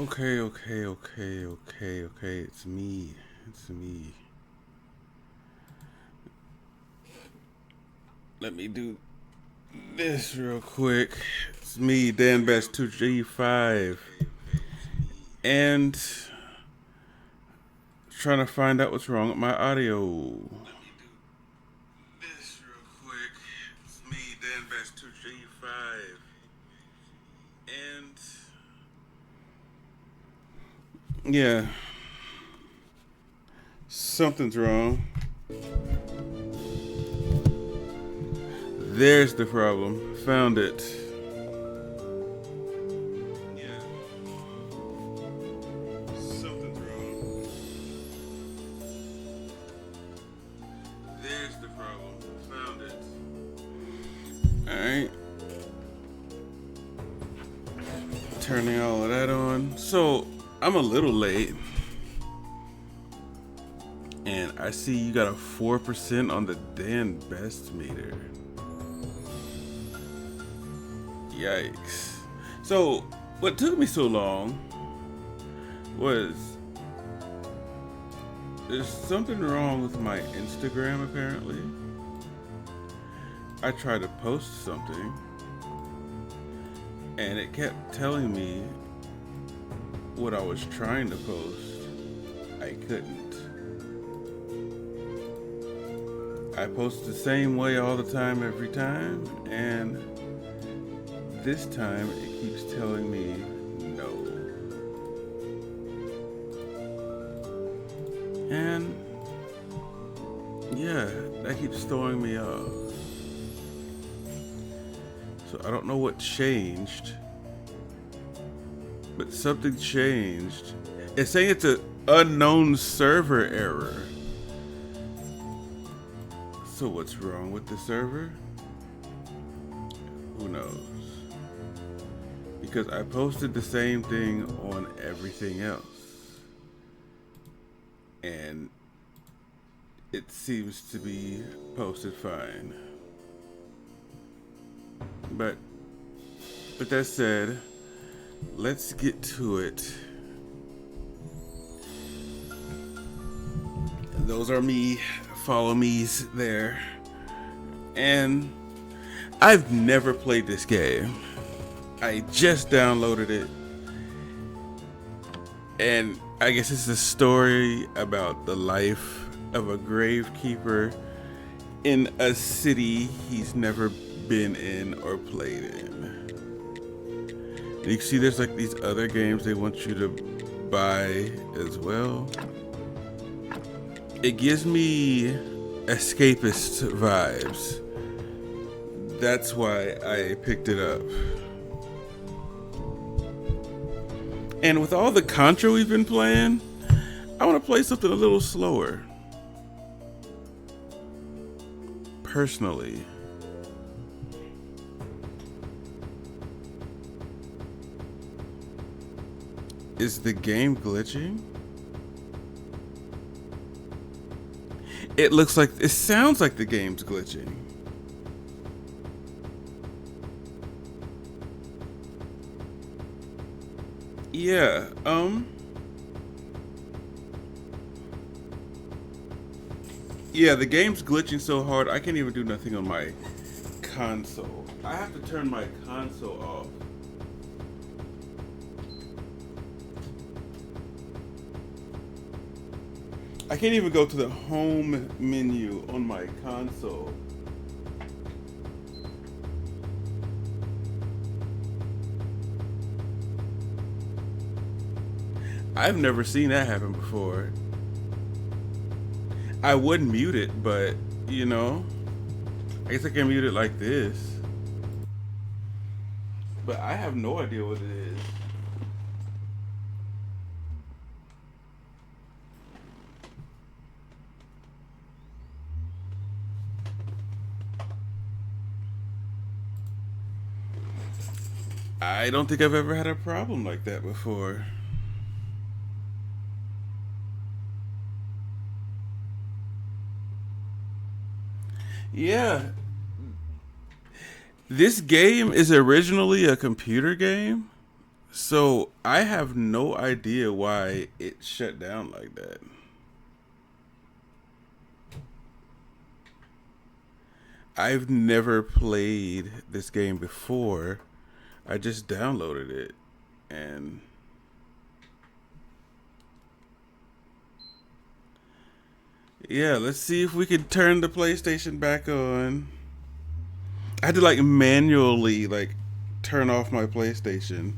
Okay. It's me. It's me. Let me do this real quick. It's me, Dan Best 2G5. And trying to find out what's wrong with my audio. This real quick. It's me, Dan Best 2G5. And yeah, something's wrong. There's the problem. Found it. Yeah, something's wrong. There's the problem. Found it. Alright. Turning all of that on. So, I'm a little late. And I see you got a 4% on the Dan Best meter. Yikes. So, what took me so long was there's something wrong with my Instagram apparently. I tried to post something and it kept telling me what I was trying to post. I couldn't. I post the same way all the time, every time, and this time it keeps telling me no. And yeah, that keeps throwing me off. So I don't know what changed, but something changed. It's saying it's an unknown server error. So what's wrong with the server? Who knows? Because I posted the same thing on everything else. And it seems to be posted fine. But with that said, let's get to it. Those are me, follow me's there. And I've never played this game. I just downloaded it. And I guess it's a story about the life of a gravekeeper in a city he's never been in or played in. And you can see there's like these other games they want you to buy as well. It gives me escapist vibes. That's why I picked it up. And with all the Contra we've been playing, I want to play something a little slower. Personally. Is the game glitching? It sounds like the game's glitching. Yeah, yeah, the game's glitching so hard I can't even do nothing on my console. I have to turn my console off. I can't even go to the home menu on my console. I've never seen that happen before. I would mute it, but you know, I guess I can mute it like this. But I have no idea what it is. I don't think I've ever had a problem like that before. Yeah. This game is originally a computer game. So I have no idea why it shut down like that. I've never played this game before. I just downloaded it and yeah, let's see if we can turn the PlayStation back on. I had to like manually like turn off my PlayStation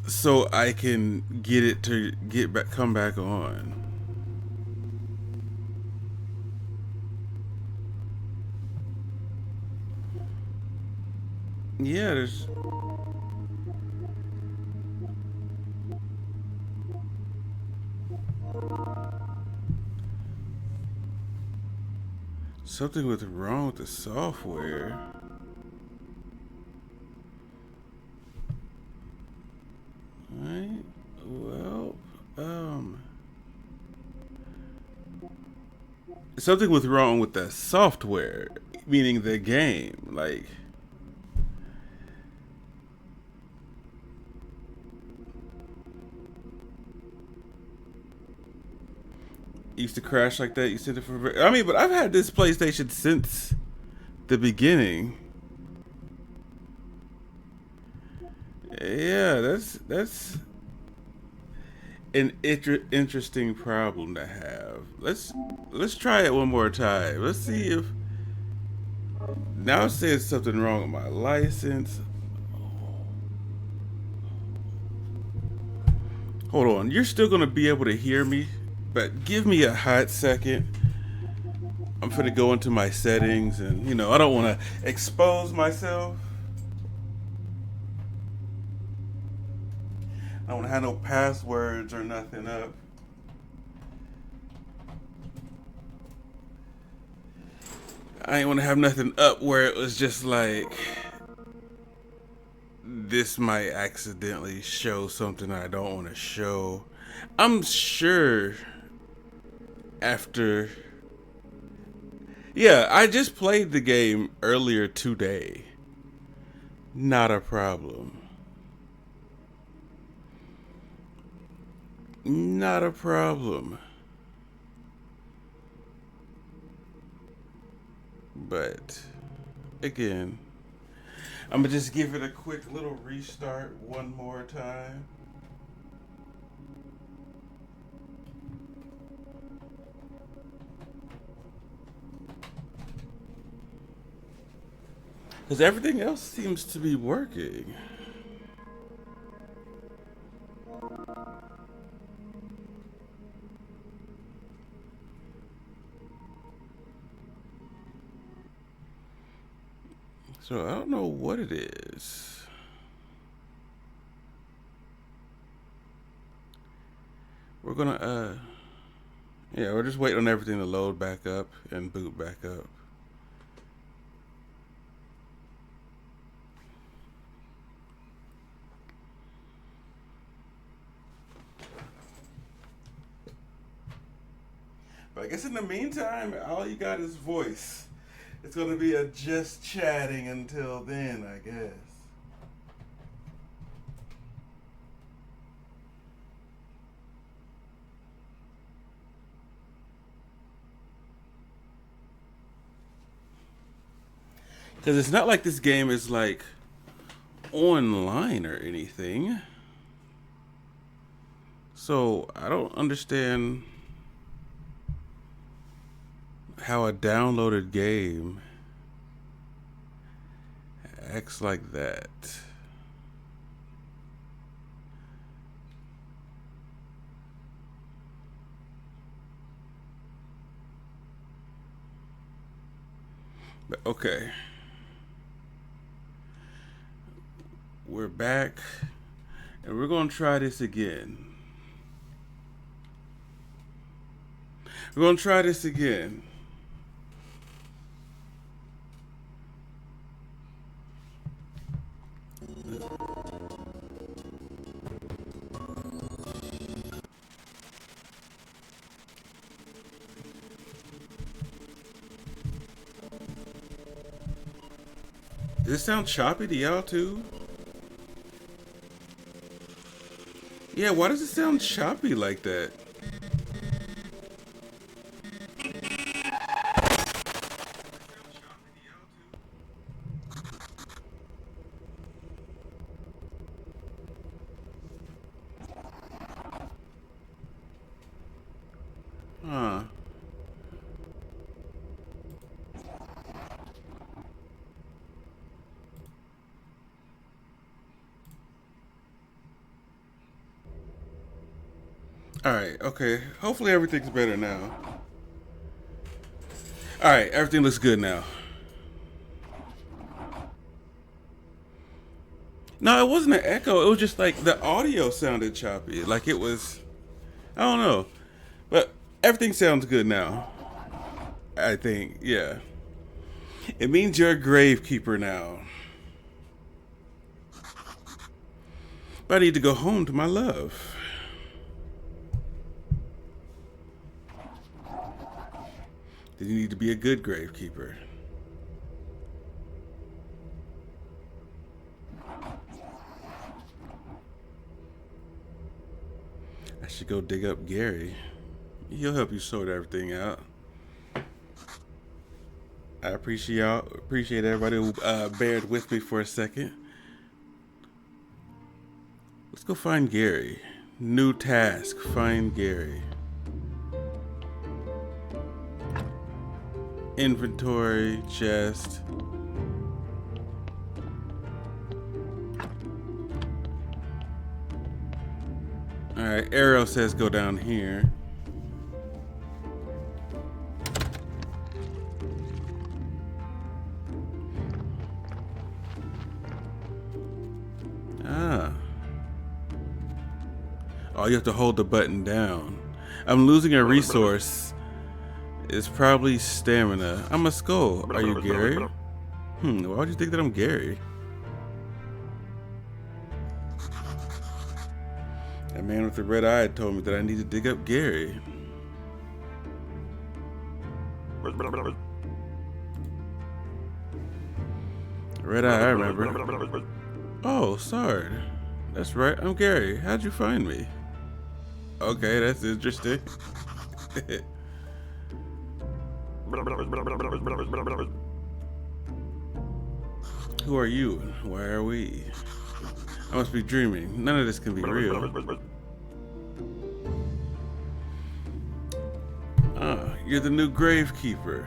so I can get it to get back come back on. Yeah, there's something with wrong with the software. Right? Well, something with wrong with the software, meaning the game. Like, used to crash like that. You said it for. I mean, but I've had this PlayStation since the beginning. Yeah, that's an interesting problem to have. Let's try it one more time. Let's see if now it says something wrong with my license. Hold on, you're still gonna be able to hear me, but give me a hot second. I'm gonna go into my settings, and I don't want to expose myself. I don't want to have no passwords or nothing up. I ain't want to have nothing up where it was just like this might accidentally show something I don't want to show. I'm sure after. Yeah, I just played the game earlier today. Not a problem. Not a problem. But again, I'm gonna just give it a quick little restart one more time. Because everything else seems to be working. So I don't know what it is. We're gonna yeah, we're just waiting on everything to load back up and boot back up. But I guess in the meantime, all you got is voice. It's gonna be a just chatting until then, I guess. Because it's not like this game is like online or anything. So I don't understand how a downloaded game acts like that. But okay. We're back and we're going to try this again. We're going to try this again. Does this sound choppy to y'all too? Yeah, why does it sound choppy like that? Huh. Alright, okay. Hopefully everything's better now. Alright, everything looks good now. No, it wasn't an echo. It was just like the audio sounded choppy. Like it was, I don't know. But everything sounds good now. I think, yeah. It means you're a gravekeeper now. But I need to go home to my love. Then you need to be a good gravekeeper. I should go dig up Gary. He'll help you sort everything out. I appreciate everybody who bared with me for a second. Let's go find Gary. New task, find Gary. Inventory, chest. Alright, arrow says go down here. Ah. Oh, you have to hold the button down. I'm losing a resource. It's probably stamina. I'm a skull. Are you Gary? Why would you think that I'm Gary? That man with the red eye told me that I need to dig up Gary. Red eye, I remember. Oh, sorry. That's right, I'm Gary. How'd you find me? Okay, that's interesting. Who are you? Why are we? I must be dreaming. None of this can be real. Ah, you're the new gravekeeper.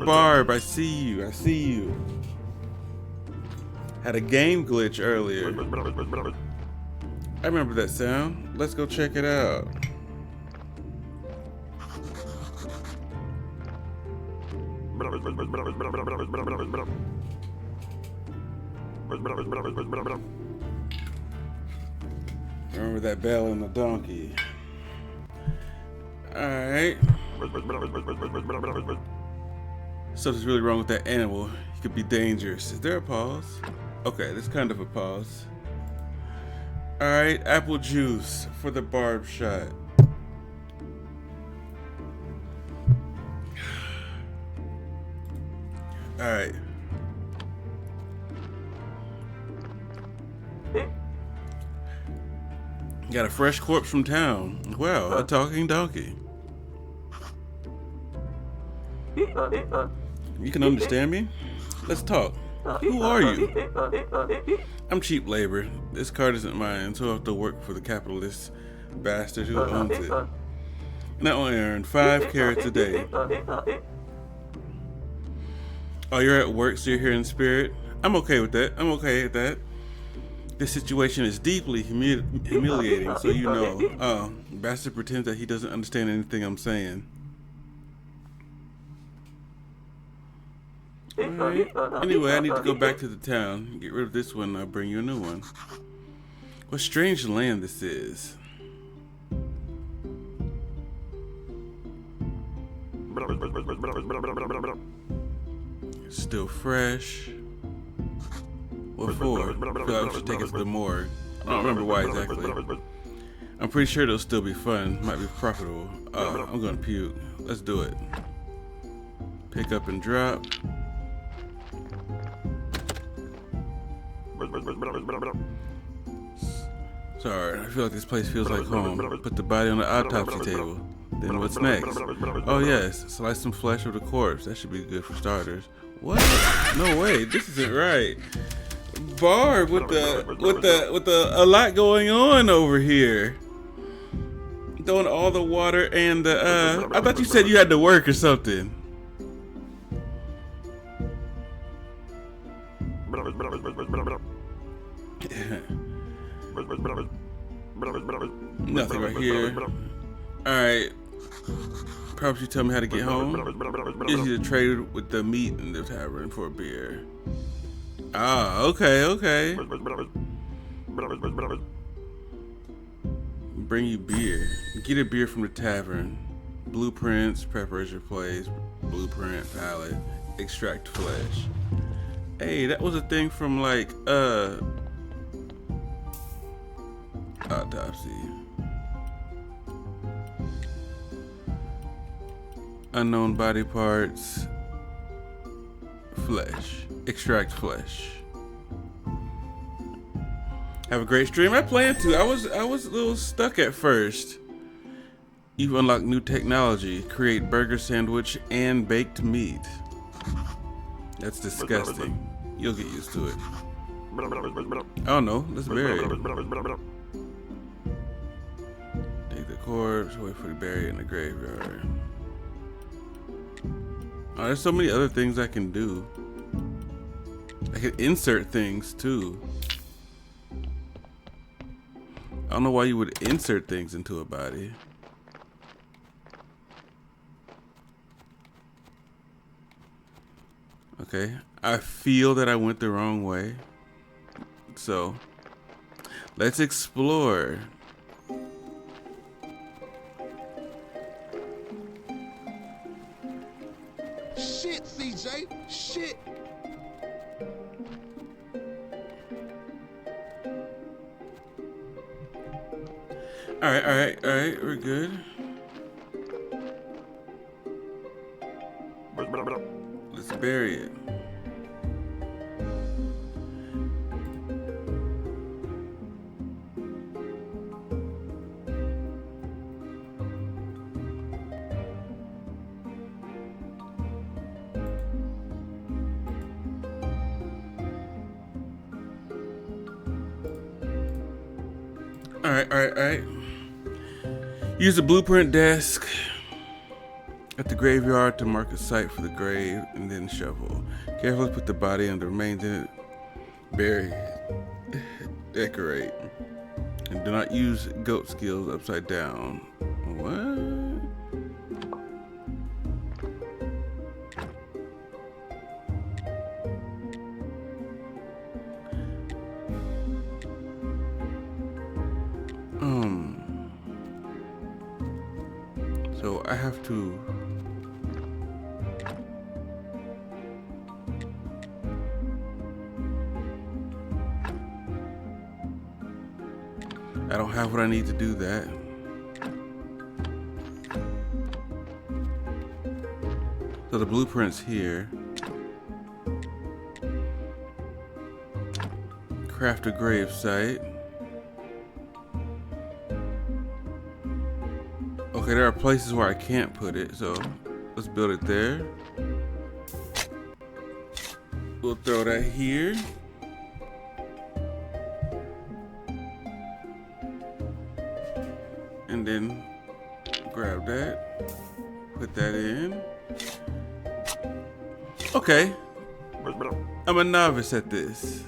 Barb, I see you. I see you. Had a game glitch earlier. I remember that sound. Let's go check it out. Remember that bell and the donkey. Alright. Something's really wrong with that animal. He could be dangerous. Is there a pause? Okay, there's kind of a pause. Alright, apple juice for the barb shot. Alright. Got a fresh corpse from town. Wow, a talking donkey. You can understand me? Let's talk. Who are you? I'm cheap labor. This cart isn't mine, so I have to work for the capitalist bastard who owns it. And I only earn 5 carats a day. Oh, you're at work, so you're here in spirit? I'm okay with that. I'm okay with that. This situation is deeply humiliating, so you know. Bastard pretends that he doesn't understand anything I'm saying. Alright. Anyway, I need to go back to the town. Get rid of this one, I'll bring you a new one. What strange land this is. Still fresh. What for? I feel like we should take it to the morgue. I don't remember why exactly. I'm pretty sure it'll still be fun. Might be profitable. I'm gonna puke. Let's do it. Pick up and drop. Sorry, I feel like this place feels like home. Put the body on the autopsy table. Then what's next? Oh yes, slice some flesh of the corpse. That should be good for starters. What? No way, this isn't right. Barb with the a lot going on over here. Throwing all the water and the I thought you said you had to work or something. Nothing right here. Alright. Perhaps you tell me how to get home? Easy to trade with the meat in the tavern for a beer. Ah, okay. Bring you beer. Get a beer from the tavern. Blueprints, preparation place, blueprint, palette, extract flesh. Hey, that was a thing from like autopsy. Unknown body parts. Flesh. Extract flesh. Have a great stream. I plan to. I was a little stuck at first. You've unlocked new technology. Create burger sandwich and baked meat. That's disgusting. You'll get used to it. Oh no, let's bury it. Take the corpse, wait for the burial in the graveyard. Oh, there's so many other things I can do. I can insert things too. I don't know why you would insert things into a body. Okay, I feel that I went the wrong way. So, let's explore. Shit, CJ, shit. All right, we're good. Let's bury it. All right. Use the blueprint desk at the graveyard to mark a site for the grave and then shovel. Carefully put the body and the remains in it. Bury it. Decorate. And do not use goat skills upside down. What? So I have to I don't have what I need to do that. So the blueprint's here. Craft a grave site. Okay, there are places where I can't put it, so let's build it there. We'll throw that here. And then grab that, put that in. Okay, I'm a novice at this.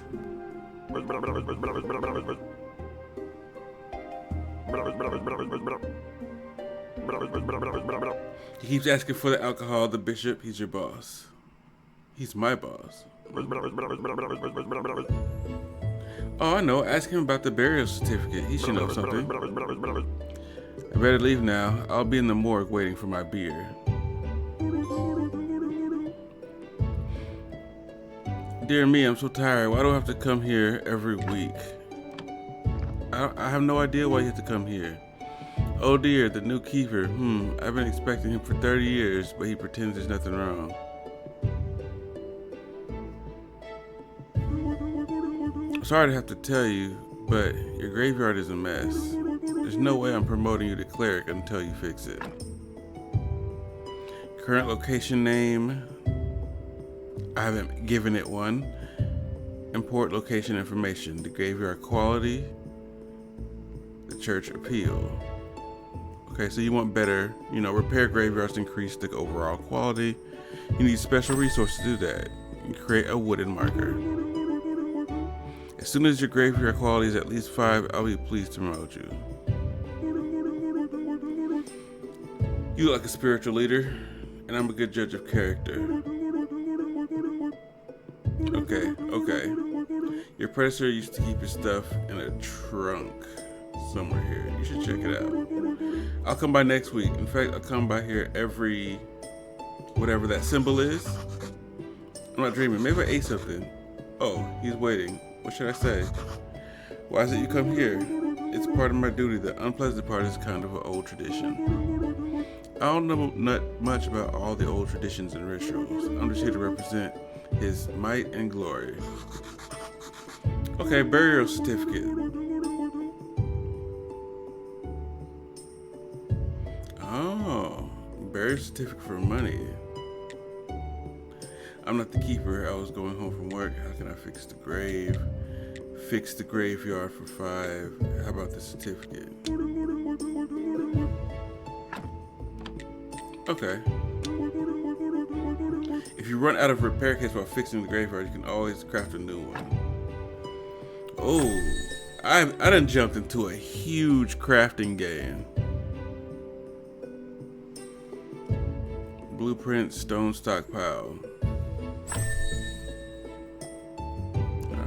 He keeps asking for the alcohol. The bishop, he's your boss. He's my boss. Oh, I know. Ask him about the burial certificate. He should know something. I better leave now. I'll be in the morgue waiting for my beer. Dear me, I'm so tired. Why do I have to come here every week? I have no idea why you have to come here. Oh dear, the new keeper. I've been expecting him for 30 years, but he pretends there's nothing wrong. Sorry to have to tell you, but your graveyard is a mess. There's no way I'm promoting you to cleric until you fix it. Current location name, I haven't given it one. Import location information, the graveyard quality, the church appeal. Okay, so you want better, repair graveyards to increase the overall quality. You need special resources to do that. You create a wooden marker. As soon as your graveyard quality is at least 5, I'll be pleased to promote you. You look like a spiritual leader, and I'm a good judge of character. Okay. Your predecessor used to keep your stuff in a trunk somewhere here. You should check it out. I'll come by next week. In fact, I'll come by here every whatever that symbol is. I'm not dreaming. Maybe I ate something. Oh, he's waiting. What should I say? Why is it you come here? It's part of my duty. The unpleasant part is kind of an old tradition. I don't know much about all the old traditions and rituals. I'm just here to represent his might and glory. Okay, burial certificate. Oh, burial certificate for money. I'm not the keeper. I was going home from work. How can I fix the grave? Fix the graveyard for 5. How about the certificate? Okay. If you run out of repair kits while fixing the graveyard, you can always craft a new one. Oh, I done jumped into a huge crafting game. Blueprint, stone stockpile.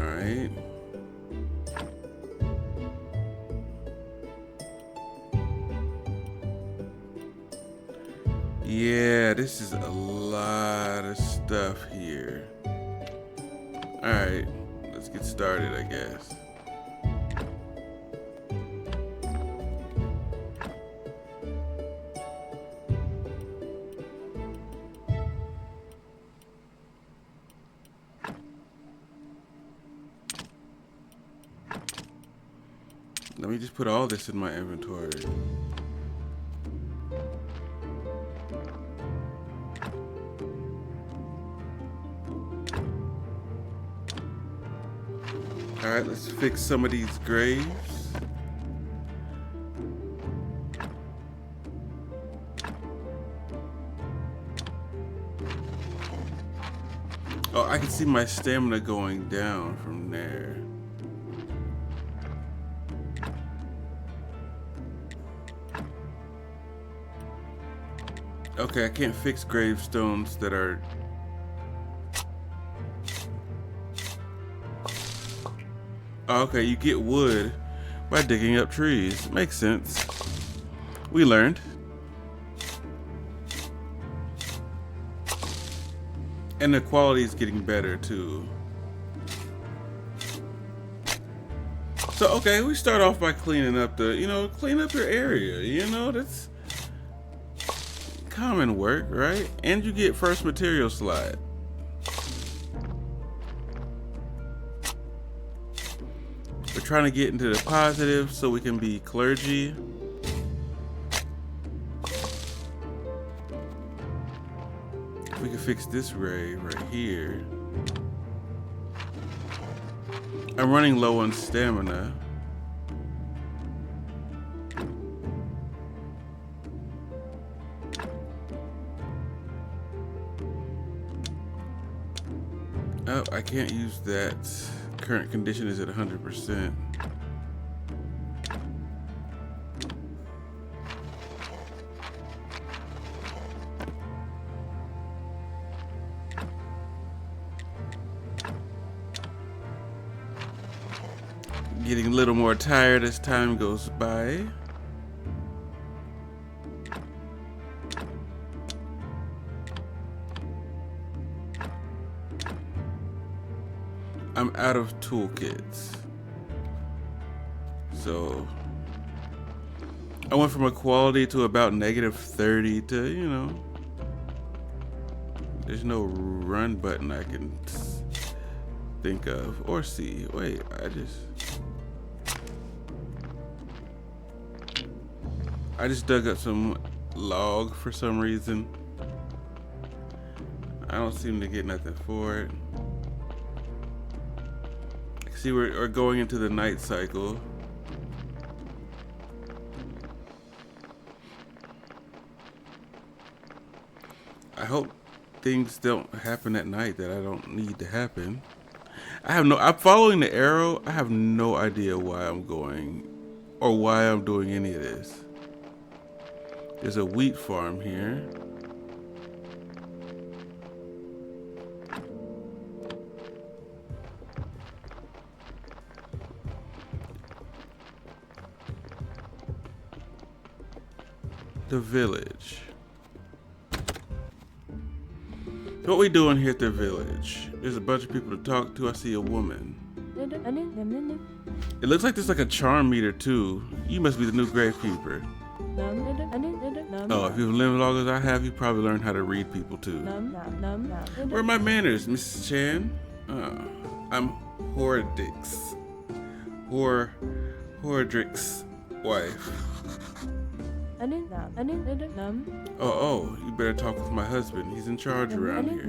Alright. Yeah, this is a lot of stuff here. Alright, let's get started, I guess. Let me just put all this in my inventory. Alright, let's fix some of these graves. Oh, I can see my stamina going down from there. Okay, I can't fix gravestones that are... Oh, okay, you get wood by digging up trees. Makes sense. We learned. And the quality is getting better too. So, okay, we start off by cleaning up the, clean up your area. That's common work, right? And you get first material slide. We're trying to get into the positive so we can be clergy. If we can fix this grave right here. I'm running low on stamina. Oh, I can't use that. Current condition is at 100%. Getting a little more tired as time goes by. I'm out of toolkits. So I went from equality to about -30 to, there's no run button I can think of or see. Wait, I just dug up some log for some reason. I don't seem to get nothing for it. See, we're going into the night cycle. I hope things don't happen at night that I don't need to happen. I'm following the arrow. I have no idea why I'm going or why I'm doing any of this. There's a wheat farm here. The village. What we doing here at the village? There's a bunch of people to talk to. I see a woman. It looks like there's like a charm meter too. You must be the new gravekeeper. Oh, if you've lived as long as I have, you probably learned how to read people too. Where are my manners, Mrs. Chan? I'm Horadix. Horadrix's wife. Oh, you better talk with my husband. He's in charge around here.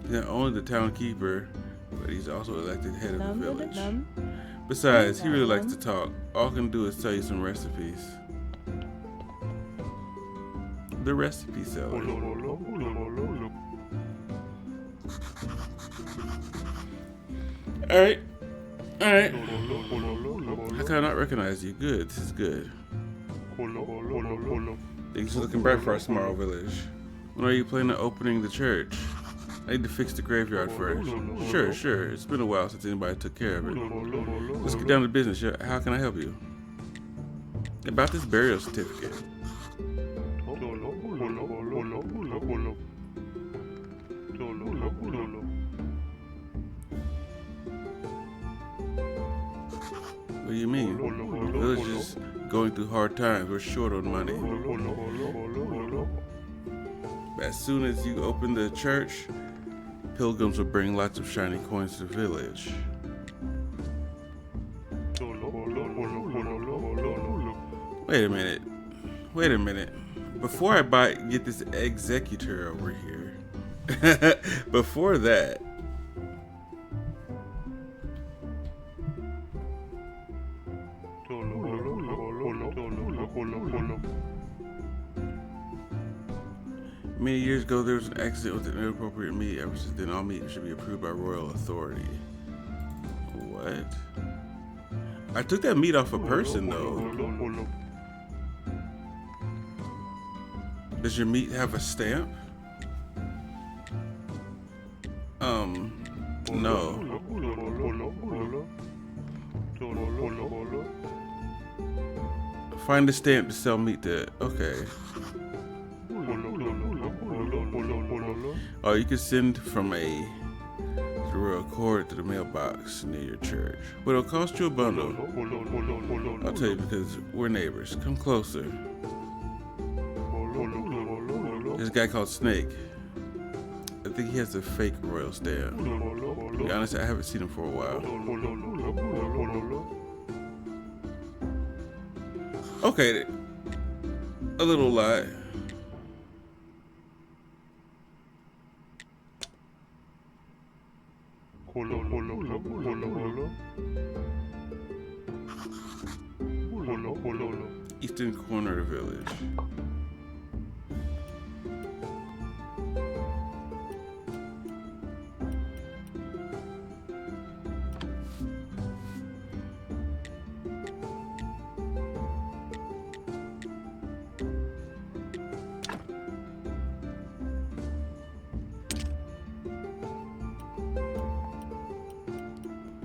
He's not only the town keeper, but he's also elected head of the village. Besides, he really likes to talk. All I can do is tell you some recipes. The recipe seller. Alright. How can I not recognize you? Good, this is good. Things are looking bright for our small village. When are you planning on opening the church? I need to fix the graveyard first. Sure. It's been a while since anybody took care of it. Let's get down to business. How can I help you? About this burial certificate. What do you mean? The village is going through hard times. We're short on money. But as soon as you open the church, pilgrims will bring lots of shiny coins to the village. Wait a minute. Before I get this executor over here. Before that. Many years ago, there was an accident with an inappropriate meat. Ever since then, all meat should be approved by royal authority. What? I took that meat off a person, though. Does your meat have a stamp? No. Find a stamp to sell meat to. Okay. Oh, you can send from a royal court to the mailbox near your church. But it'll cost you a bundle. I'll tell you because we're neighbors. Come closer. There's a guy called Snake. I think he has a fake royal stamp. To be honest, I haven't seen him for a while. Okay, a little lie. Eastern corner of the village.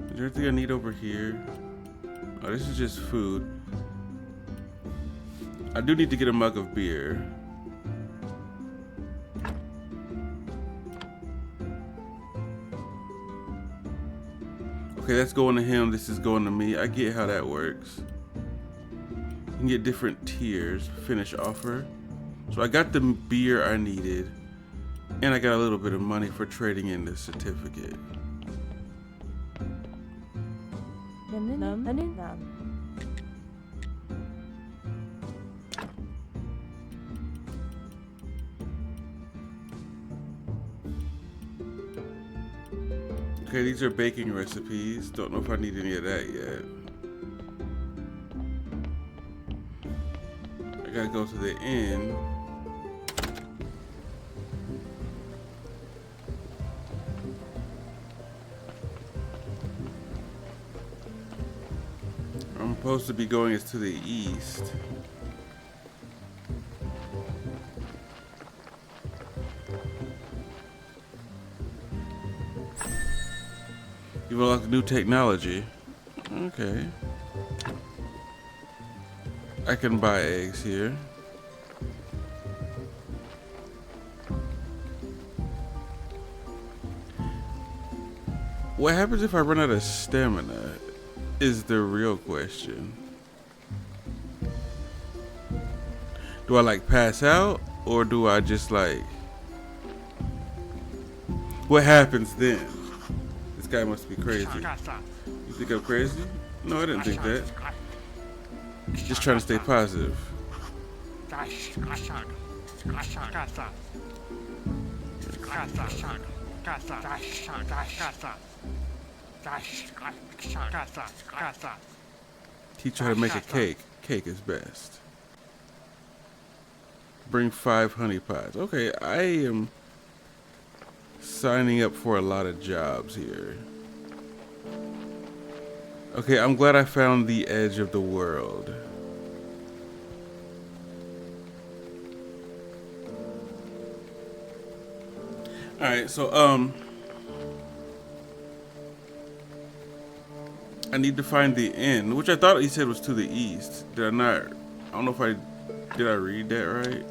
Is there anything I need over here? Oh, this is just food. I do need to get a mug of beer. Okay, that's going to him. This is going to me. I get how that works. You can get different tiers. Finish offer. So I got the beer I needed. And I got a little bit of money for trading in the certificate. Okay, these are baking recipes. Don't know if I need any of that yet. I gotta go to the inn. I'm supposed to be going is to the east. You unlock new technology. Okay. I can buy eggs here. What happens if I run out of stamina is the real question. Do I like pass out or do I just like... What happens then? This guy must be crazy. You think I'm crazy? No, I didn't think that. Just trying to stay positive. Teach you how to make a cake. Cake is best. Bring 5 honey pies. Okay, I am signing up for a lot of jobs here. Okay, I'm glad I found the edge of the world. Alright, so I need to find the inn, which I thought he said was to the east. Did I not? I don't know if I did I read that right?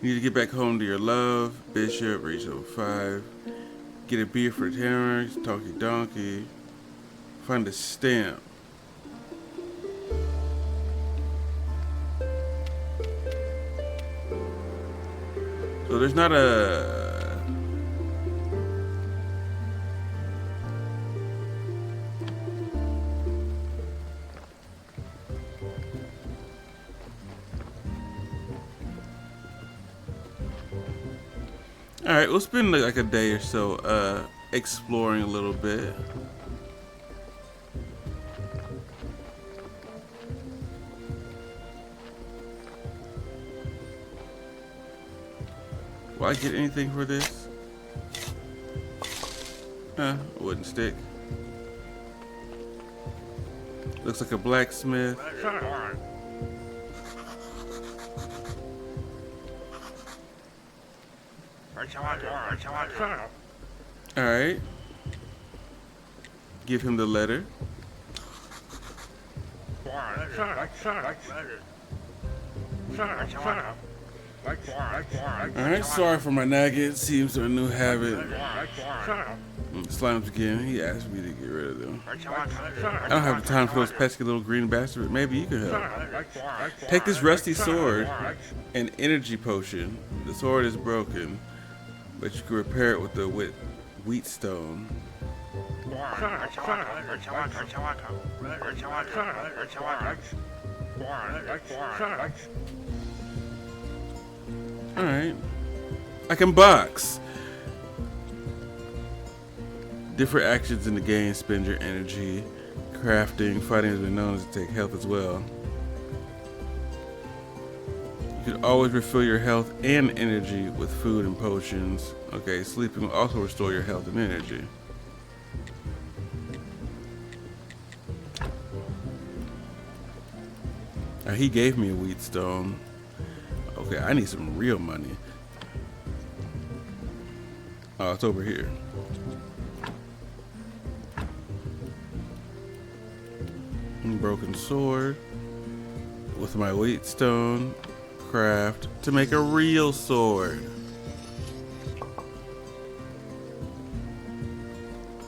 You need to get back home to your love, Bishop, reach level 5. Get a beer for the Tamarix, Talkie Donkey. Find a stamp. So there's not a... Alright, we'll spend like a day or so exploring a little bit. Will I get anything for this? Wooden stick. Looks like a blacksmith. Alright. Give him the letter. Alright, sorry for my nagging. It seems a new habit. Slimes again. He asked me to get rid of them. I don't have the time for those pesky little green bastards. Maybe you can help. Take this rusty sword and energy potion. The sword is broken, but you can repair it with the wheat stone. Alright. I can box. Different actions in the game spend your energy. Crafting, fighting has been known to take health as well. You can always refill your health and energy with food and potions. Okay, sleeping will also restore your health and energy. Now, he gave me a wheat stone. Okay, I need some real money. Oh, it's over here. Broken sword. With my wheat stone, craft to make a real sword.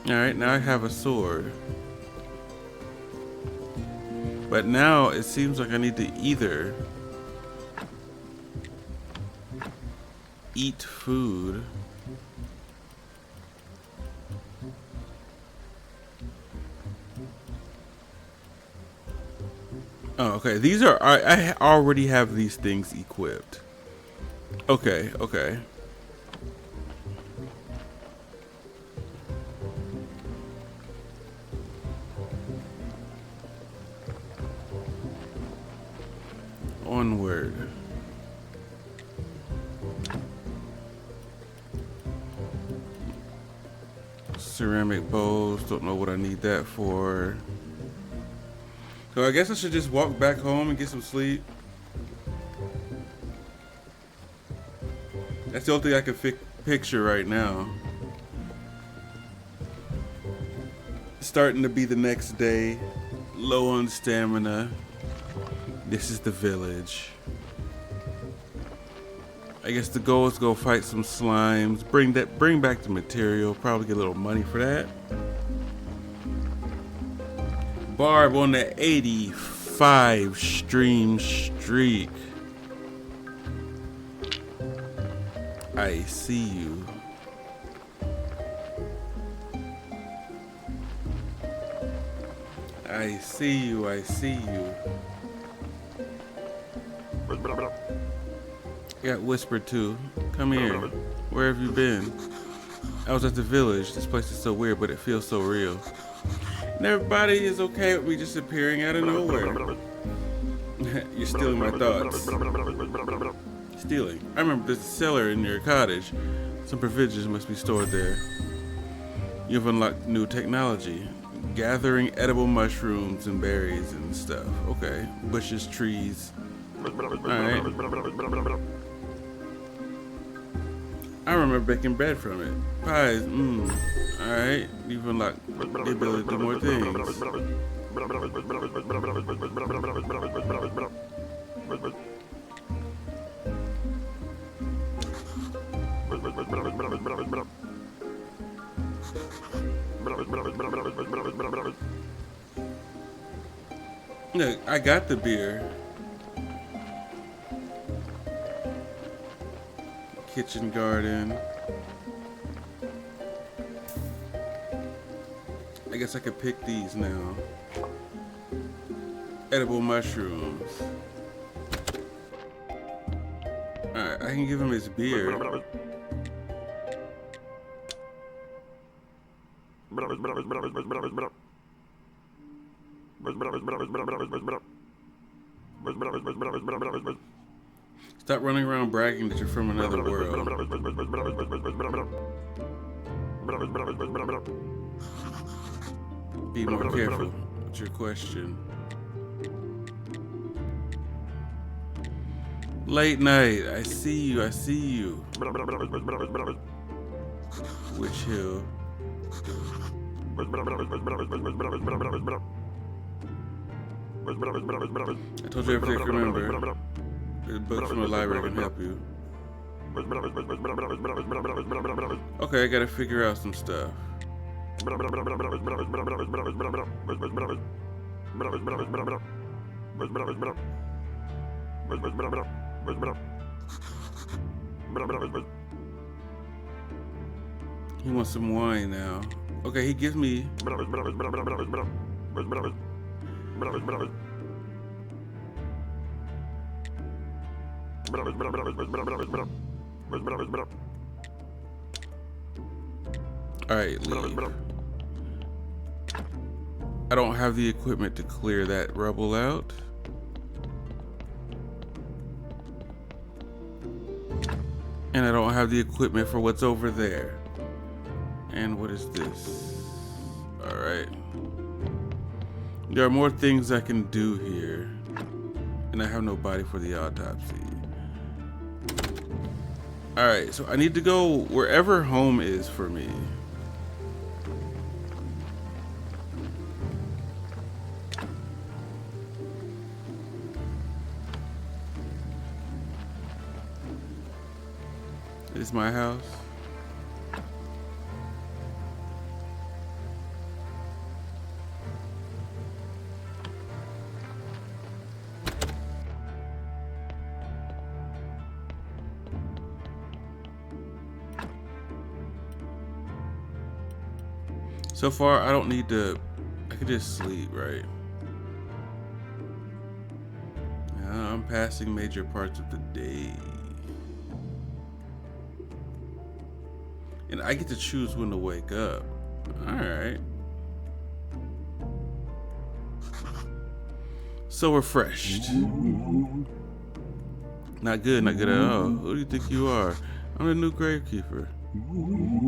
Alright, now I have a sword. But now it seems like I need to either eat food Oh, okay. These are I already have these things equipped. Okay, okay. Onward. Ceramic bowls. Don't know what I need that for. So I guess I should just walk back home and get some sleep. That's the only thing I can picture right now. Starting to be the next day. Low on stamina. This is the village. I guess the goal is to go fight some slimes. Bring back the material. Probably get a little money for that. Barb on the 85 stream streak. I see you. I see you. I see you. Got whispered to. Come here. Where have you been? I was at the village. This place is so weird, but it feels so real. And everybody is okay with me just appearing out of nowhere. You're stealing my thoughts. Stealing. I remember there's a cellar in your cottage. Some provisions must be stored there. You've unlocked new technology. Gathering edible mushrooms and berries and stuff. Okay. Bushes, trees. Alright. I remember baking bread from it. Pies, Alright. You've unlocked the ability to do more things. Look, I got the beer. Kitchen garden. I guess I could pick these now. Edible mushrooms. Alright, I can give him his beer. Stop running around bragging that you're from another world. Be more careful. What's your question? Late night. I see you. I see you. Witch Hill. I told you everything I can remember. The books from the library can help you. Okay, I gotta figure out some stuff. He wants some wine now. Okay, he gives me. Alright, leave. I don't have the equipment to clear that rubble out. And I don't have the equipment for what's over there. And what is this? Alright. There are more things I can do here. And I have no body for the autopsy. Alright, so I need to go wherever home is for me. This is my house. So far, I don't need to. I could just sleep, right? passing major parts of the day. And I get to choose when to wake up. Alright. So refreshed. Not good at all. Who do you think you are? I'm the new gravekeeper.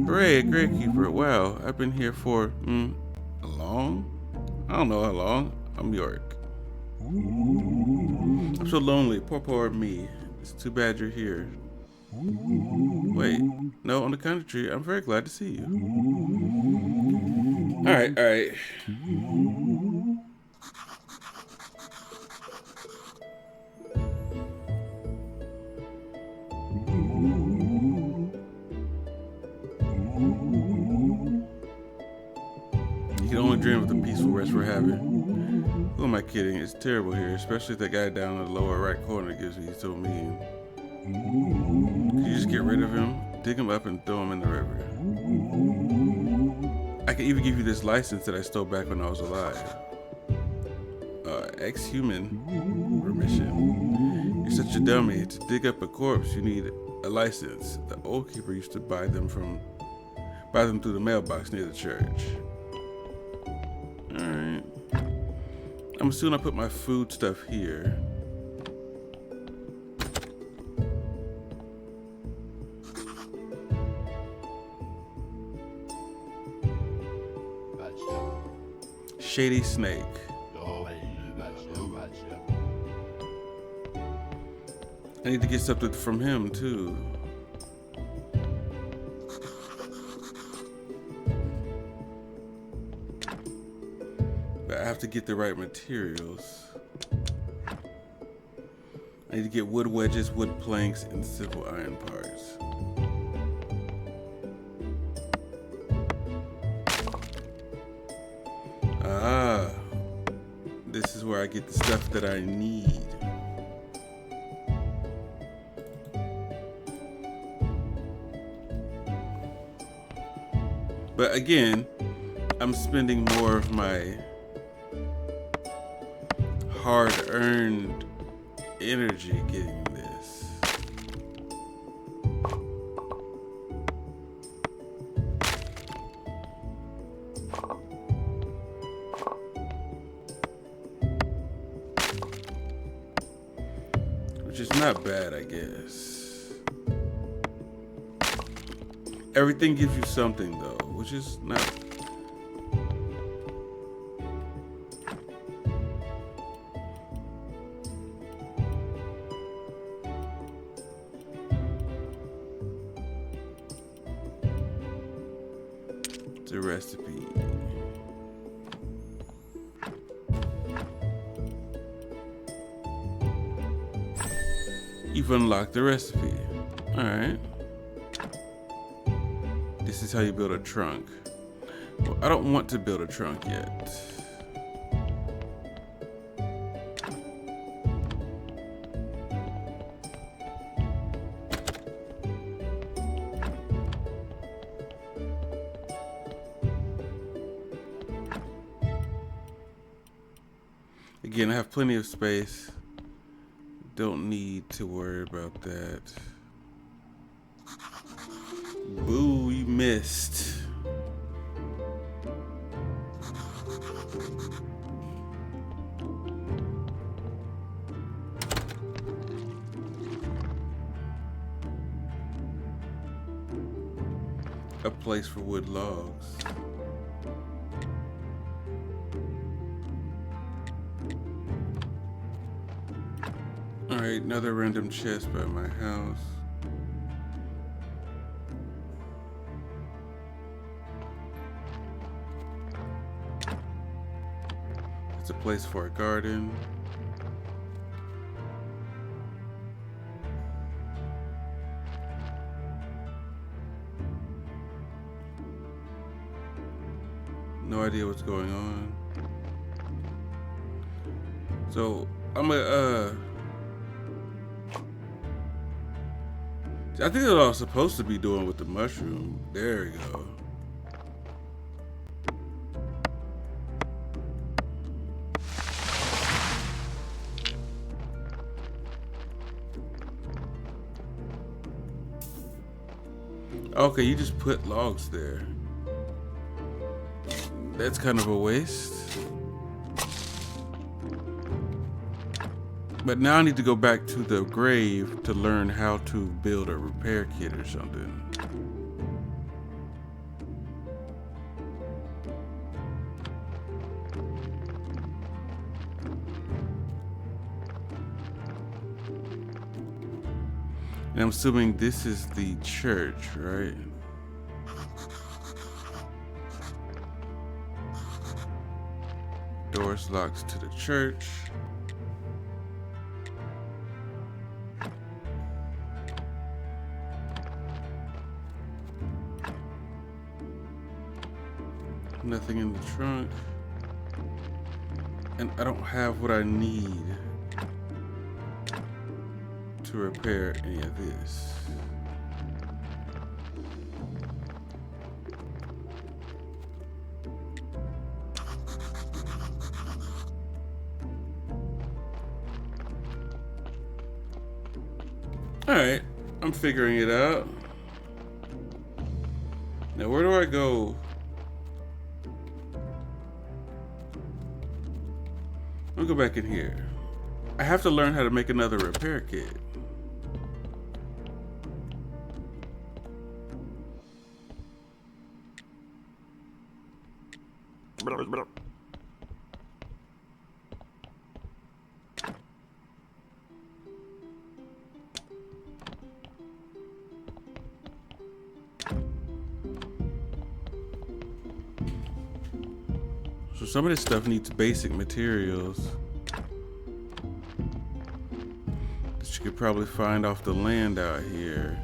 Hooray, a gravekeeper. Wow, I've been here for, long? I don't know how long. I'm York. I'm so lonely. Poor me. It's too bad you're here. Wait, no, on the contrary, I'm very glad to see you. Alright. You can only dream of the peaceful rest we're having. Who am I kidding? It's terrible here, especially if that guy down in the lower right corner gives me so mean. Can you just get rid of him? Dig him up and throw him in the river. I can even give you this license that I stole back when I was alive. Ex-human remission. You're such a dummy. To dig up a corpse, you need a license. The old keeper used to buy them through the mailbox near the church. Alright. I'm assuming I put my food stuff here. Shady Snake. I need to get something from him too. But I have to get the right materials. I need to get wood wedges, wood planks, and civil iron parts. Ah, this is where I get the stuff that I need. But again, I'm spending more of my hard-earned energy getting this. Which is not bad, I guess. Everything gives you something though, which is not. The recipe. You've unlocked the recipe. Alright. This is how you build a trunk. Well, I don't want to build a trunk yet. Again, I have plenty of space. Don't need to worry about that. Boo, you missed. A place for wood logs. Alright, another random chest by my house. It's a place for a garden. No idea what's going on. So I'm I think that's what I was supposed to be doing with the mushroom. There we go. Okay, you just put logs there. That's kind of a waste. But now I need to go back to the grave to learn how to build a repair kit or something. And I'm assuming this is the church, right? Doors locks to the church. Nothing in the trunk. And I don't have what I need to repair any of this. Alright, I'm figuring it out. Now where do I go? I'll go back in here. I have to learn how to make another repair kit. So some of this stuff needs basic materials that you could probably find off the land out here.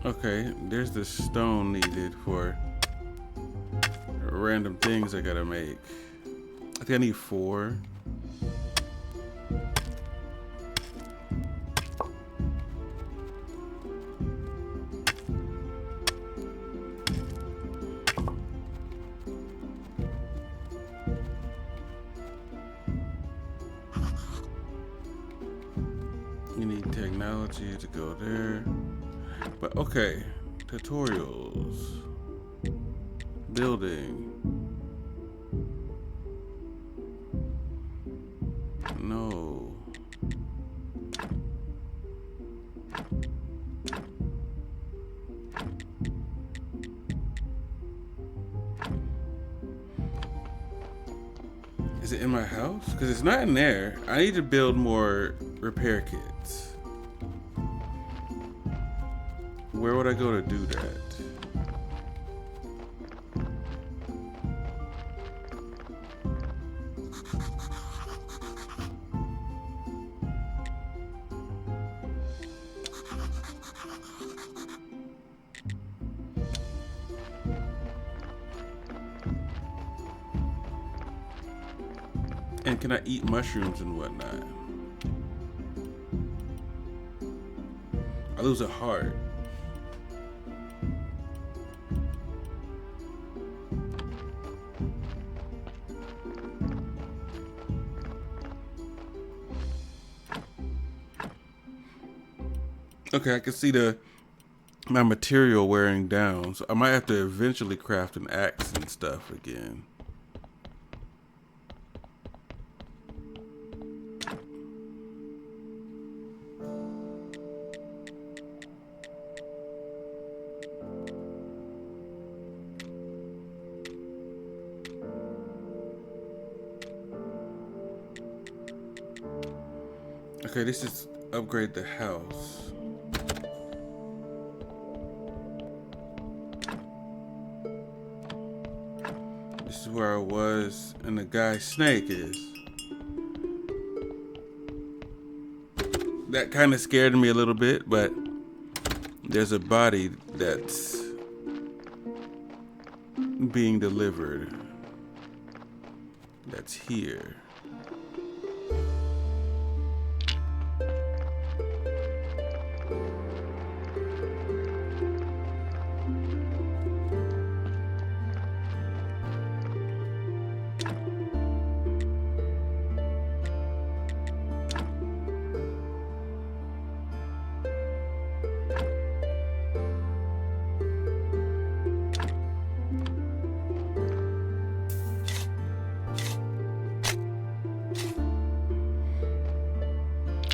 Okay, there's the stone needed for random things I gotta make. I think I need 4. You need technology to go there. But okay, tutorials. Building. No. Is it in my house? Because it's not in there. I need to build more repair kits. Where would I go to do that? And can I eat mushrooms and whatnot? I lose a heart. Okay, I can see my material wearing down, so I might have to eventually craft an axe and stuff again. Okay, this is upgrade the house. This is where I was, and the guy Snake is. That kind of scared me a little bit, but there's a body that's being delivered. That's here.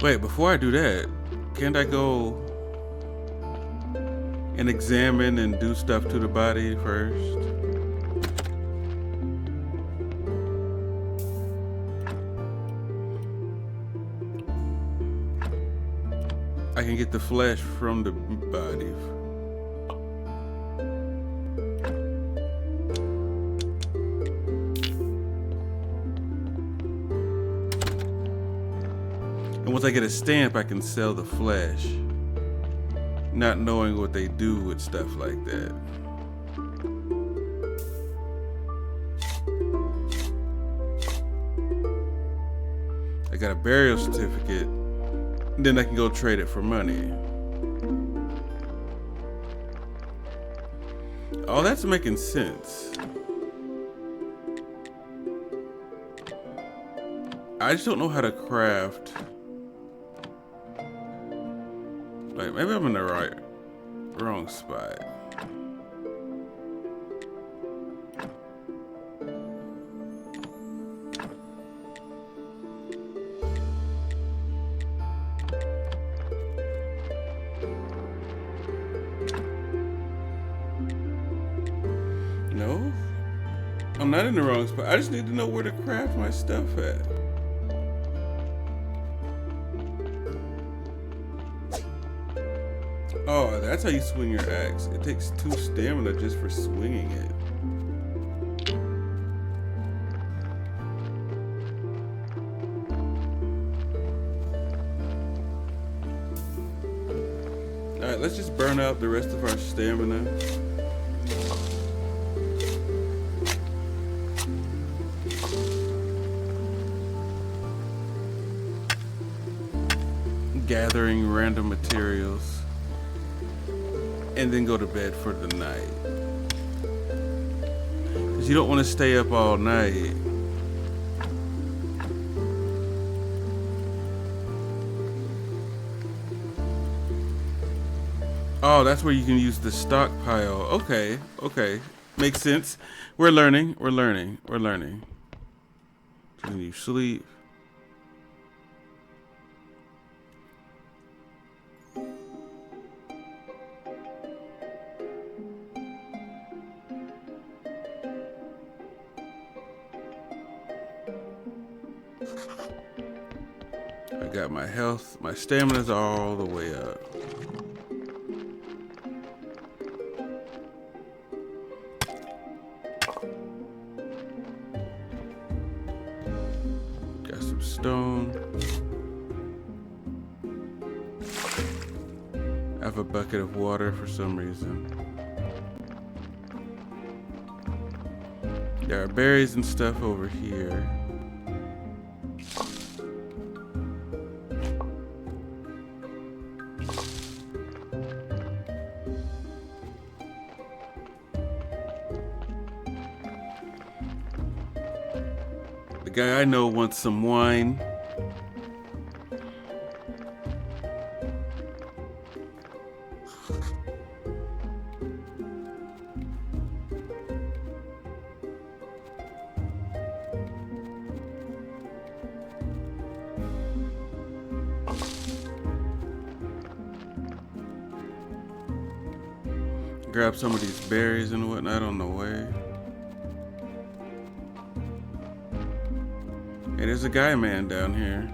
Wait, before I do that, can't I go and examine and do stuff to the body first? I can get the flesh from the body. And once I get a stamp, I can sell the flesh, not knowing what they do with stuff like that. I got a burial certificate. Then I can go trade it for money. Oh, that's making sense. I just don't know how to craft. Like, maybe I'm in the wrong spot. No, I'm not in the wrong spot. I just need to know where to craft my stuff at. Oh, that's how you swing your axe. It takes 2 stamina just for swinging it. Alright, let's just burn out the rest of our stamina. Gathering random materials. And then go to bed for the night. Because you don't want to stay up all night. Oh, that's where you can use the stockpile. Okay, okay. Makes sense. We're learning. We're learning. We're learning. When you sleep. I got my health. My stamina's all the way up. Got some stone. I have a bucket of water for some reason. There are berries and stuff over here. The guy I know wants some wine. Grab some of these berries and whatnot on the way. Hey, there's a guy man down here.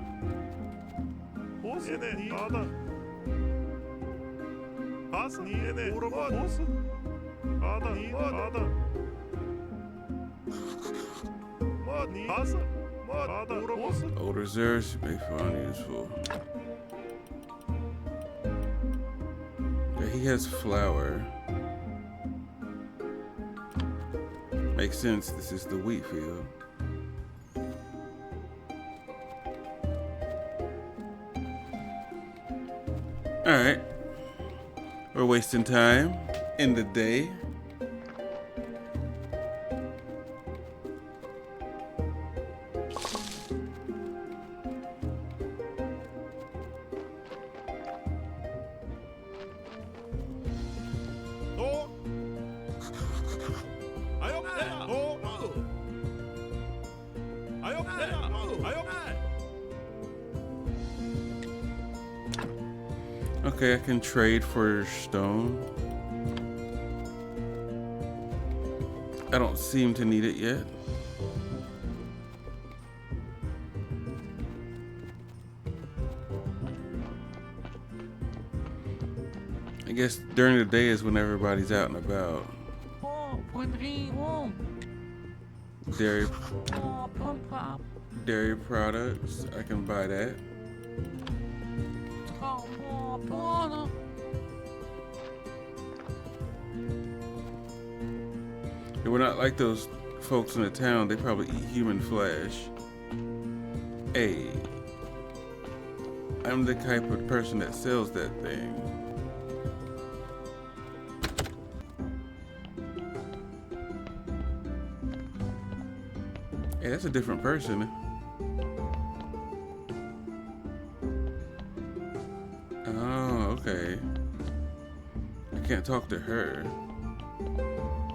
Old reserves you may find useful. Yeah, he has flour. Makes sense, this is the wheat field. Alright. We're wasting time in the day. Okay, I can trade for stone. I don't seem to need it yet. I guess during the day is when everybody's out and about. Dairy products, I can buy that. And we're not like those folks in the town, they probably eat human flesh. Hey, I'm the type of person that sells that thing. Hey, that's a different person. Oh, okay. I can't talk to her.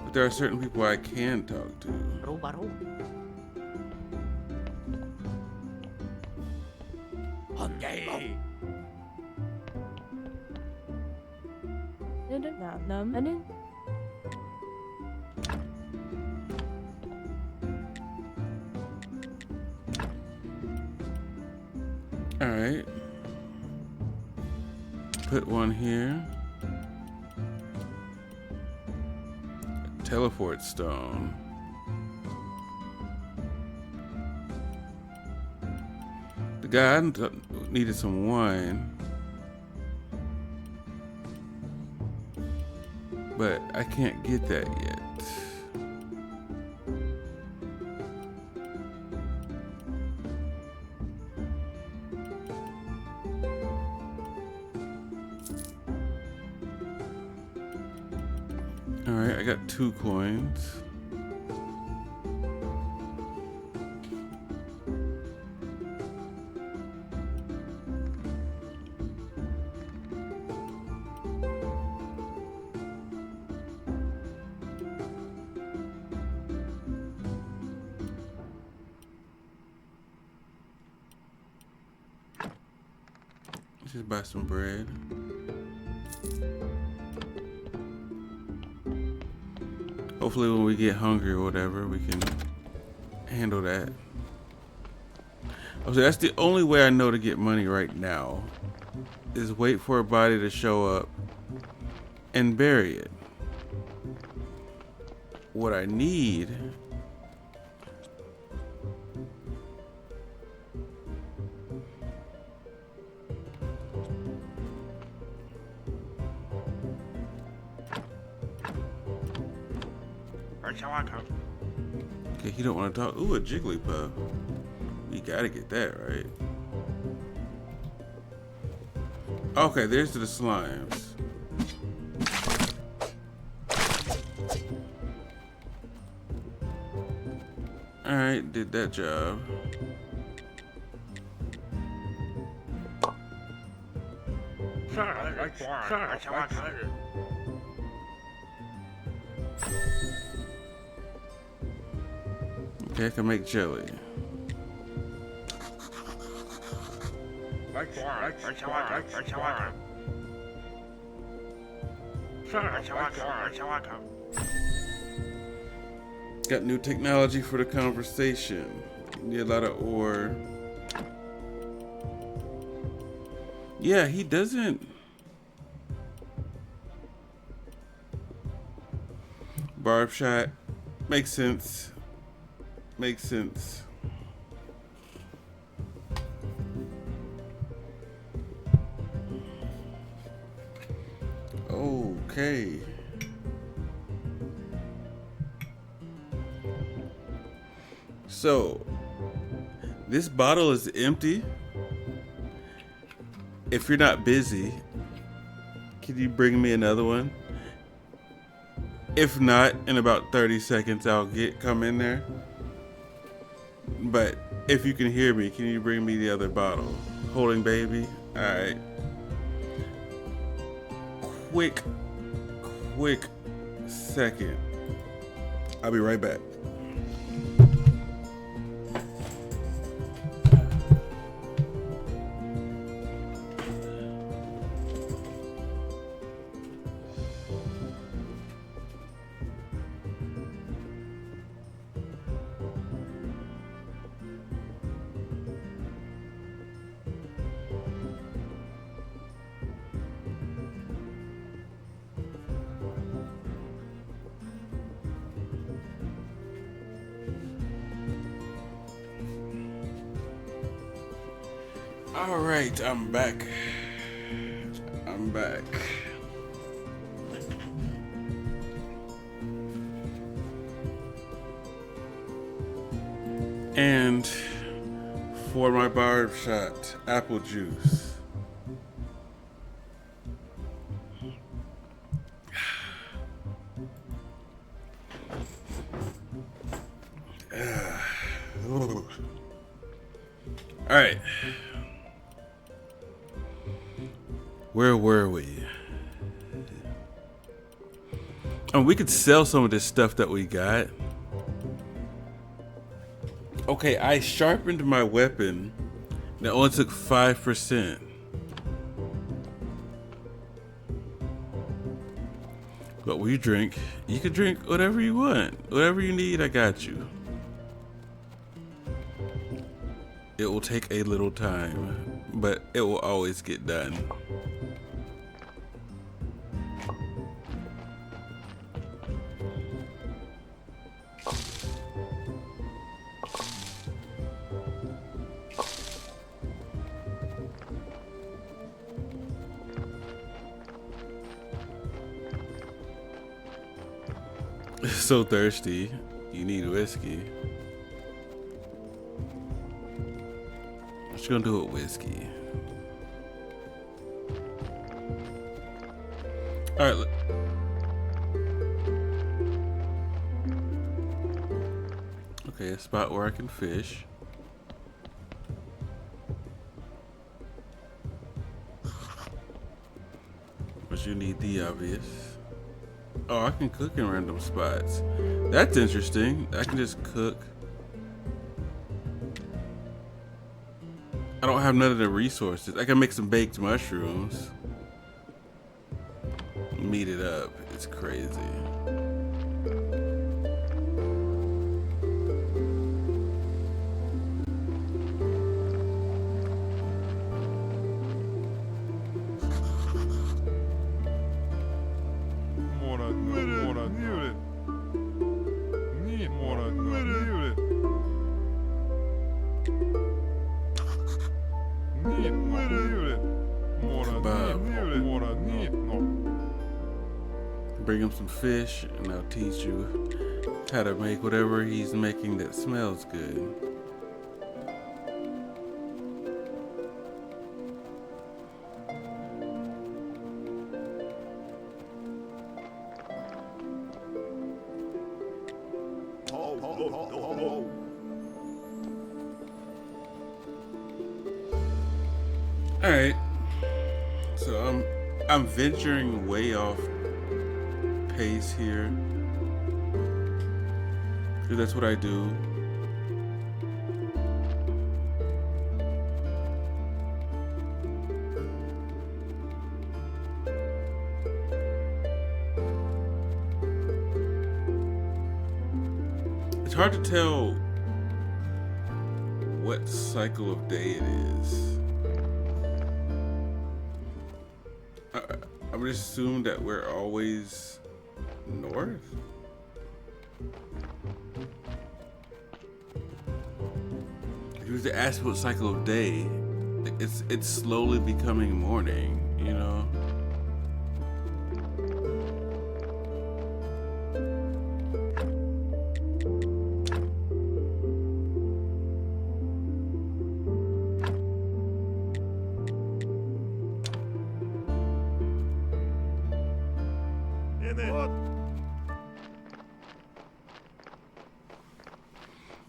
But there are certain people I can talk to. All right. Put one here. Teleport stone. The guy needed some wine, but I can't get that yet. All right, I got 2 coins. Just buy some bread. Hopefully when we get hungry or whatever, we can handle that. Okay, that's the only way I know to get money right now, is wait for a body to show up and bury it. What I need okay, he don't want to talk. Ooh, a Jigglypuff. We gotta get that, right? Okay, there's the slimes. Alright, did that job. Okay, I can make jelly. Got new technology for the conversation. Need a lot of ore. Yeah, he doesn't. Barb shot. Makes sense. Makes sense. Okay. So, this bottle is empty. If you're not busy, can you bring me another one? If not, in about 30 seconds, I'll come in there. But if you can hear me, can you bring me the other bottle? Holding baby? All right. Quick second. I'll be right back. All right, I'm back. I'm back. And for my barb shot, apple juice. All right. Where were we? Oh, we could sell some of this stuff that we got. Okay, I sharpened my weapon. And it only took 5%. What will you drink? You can drink whatever you want. Whatever you need, I got you. It will take a little time, but it will always get done. So thirsty. You need whiskey. What you gonna do with whiskey? All right. Okay, a spot where I can fish. But you need the obvious. Oh, I can cook in random spots. That's interesting. I can just cook. I don't have none of the resources. I can make some baked mushrooms. Meat it up. It's crazy. Bring him some fish, and I'll teach you how to make whatever he's making that smells good. All right, so I'm venturing way off pace here, because that's what I do. It's hard to tell what cycle of day it is. I would assume that we're always north. If you were to ask what cycle of day, it's slowly becoming morning, you know?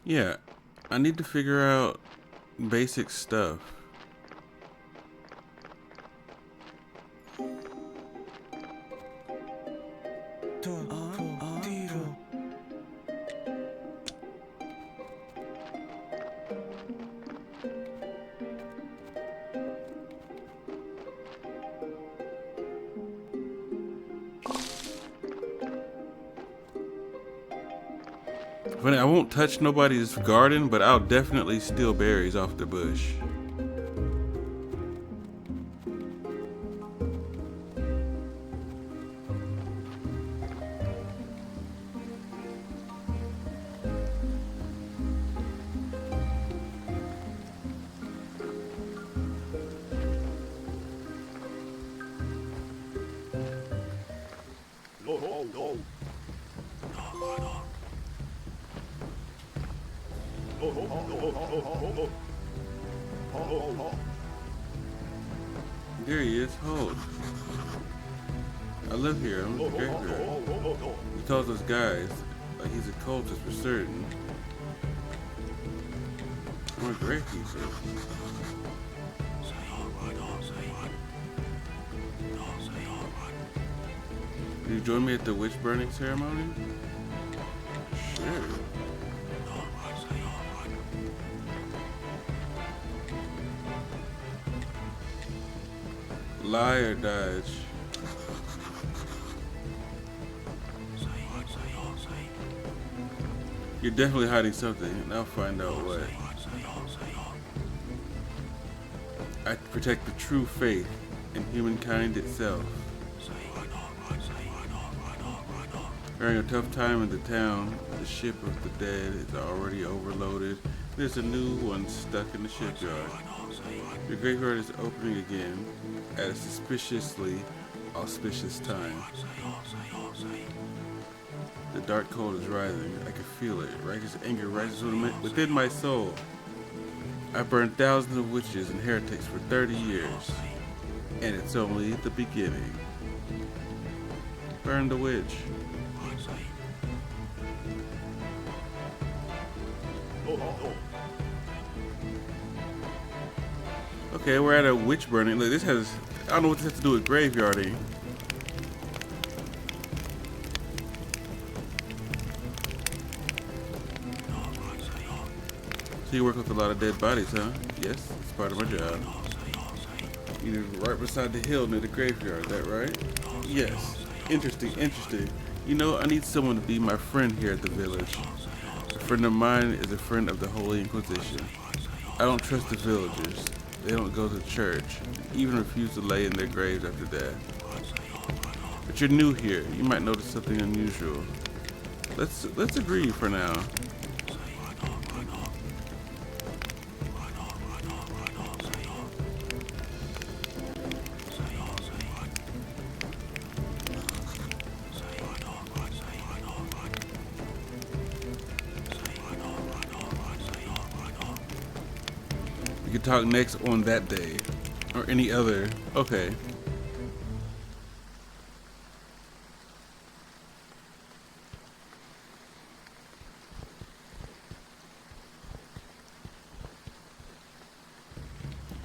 Yeah, I need to figure out basic stuff. Funny, I won't touch nobody's garden, but I'll definitely steal berries off the bush. There he is. Hold. I live here. I'm the graveyard. He calls us guys. Like he's a cultist for certain. I'm a gravekeeper. Will you join me at the witch burning ceremony? Sure. Lie or dodge? You're definitely hiding something, and I'll find out what. I protect the true faith in humankind itself. During a tough time in the town, the ship of the dead is already overloaded. There's a new one stuck in the shipyard. The graveyard is opening again at a suspiciously auspicious time. The dark cold is rising. I can feel it. Righteous anger rises within my soul. I burned thousands of witches and heretics for 30 years. And it's only the beginning. Burn the witch. Okay, we're at a witch burning. Look, this has, I don't know what this has to do with graveyarding. So you work with a lot of dead bodies, huh? Yes, it's part of my job. You're right beside the hill near the graveyard, is that right? Yes. Interesting, interesting. You know, I need someone to be my friend here at the village. A friend of mine is a friend of the Holy Inquisition. I don't trust the villagers. They don't go to church, even refuse to lay in their graves after death. But you're new here. You might notice something unusual. Let's agree for now. We can talk next on that day, or any other. Okay.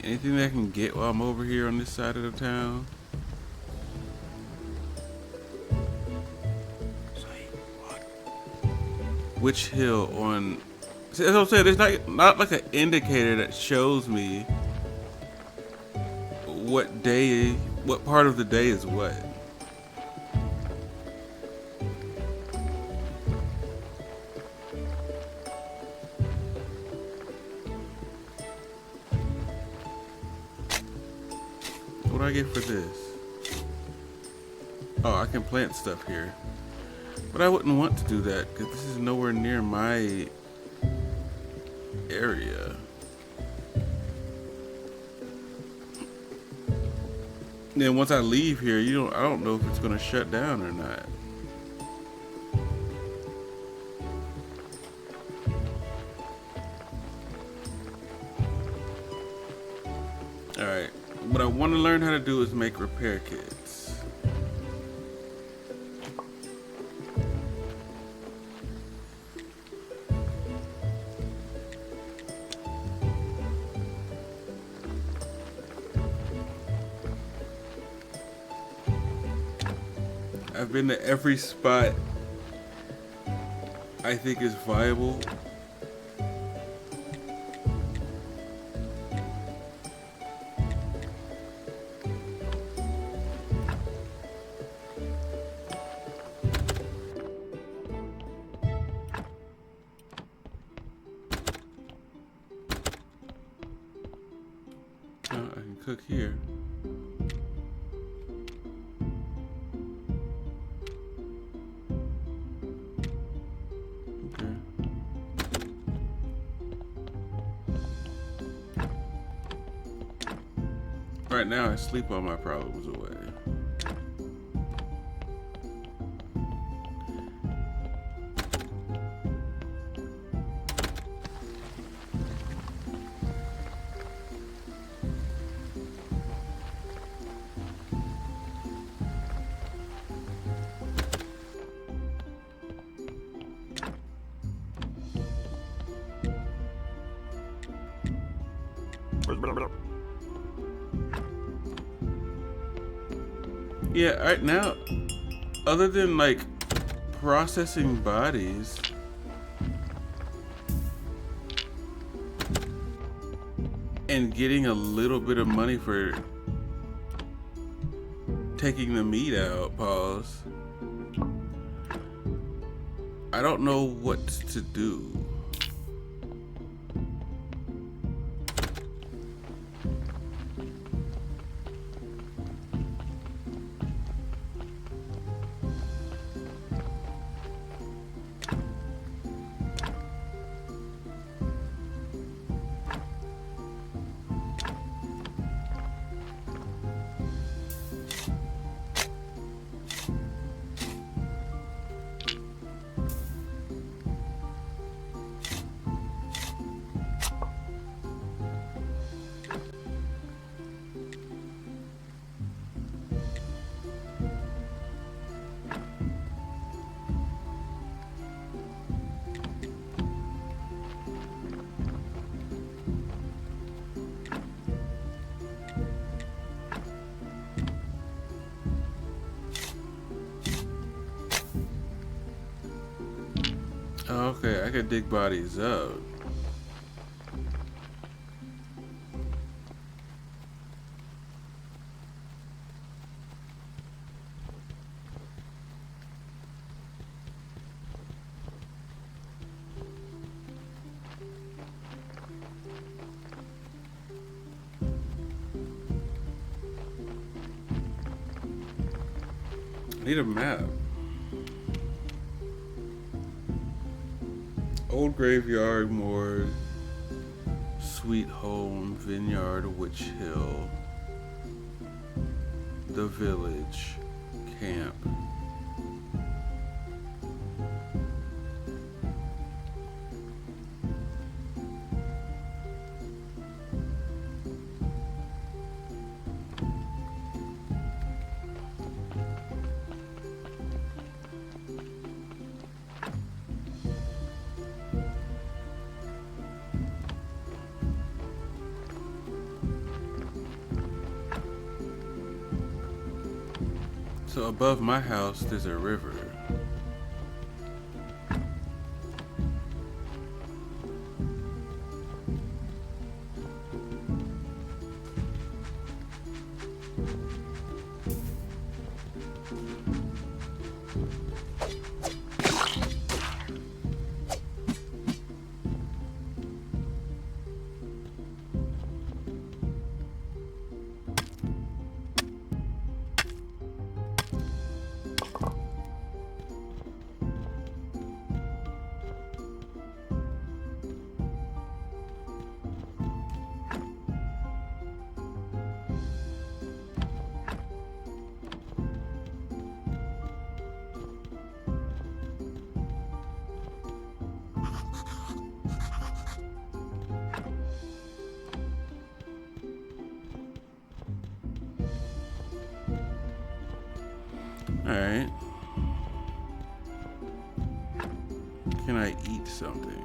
Anything that I can get while I'm over here on this side of the town? Which hill on? See, that's what I'm saying. There's not like an indicator that shows me what day, what part of the day is what. What do I get for this? Oh, I can plant stuff here. But I wouldn't want to do that because this is nowhere near my area. Then once I leave here, I don't know if it's gonna shut down or not. Alright, what I want to learn how to do is make repair kits. I've been to every spot I think is viable. I can cook here. Right now, I sleep all my problems away. Yeah, right now, other than like processing bodies, and getting a little bit of money for taking the meat out, pause, I don't know what to do. Okay, I could dig bodies up. I need a map. Old Graveyard, Morgue, Sweet Home, Vineyard, Witch Hill, The Village, Camp. So above my house, there's a river. Alright. Can I eat something?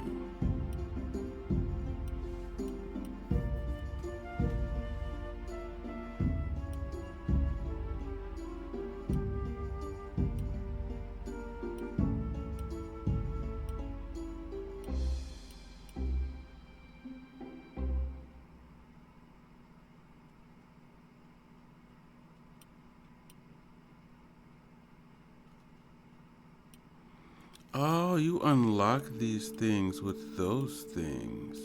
Oh, you unlock these things with those things.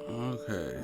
Okay.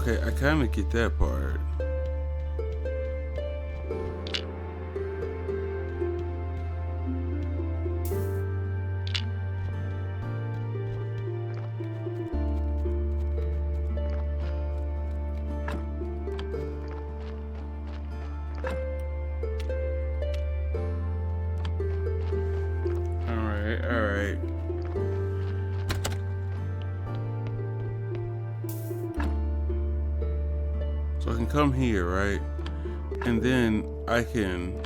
Okay, I kind of get that part. I can come here, right? And then I can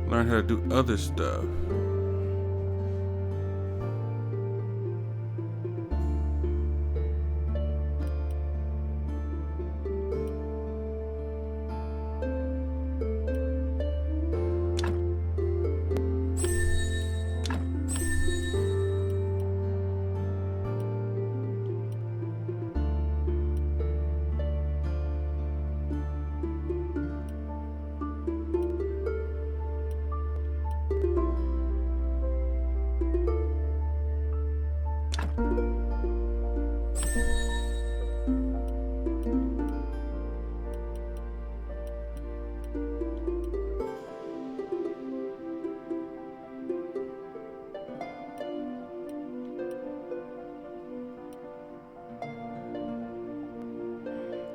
learn how to do other stuff.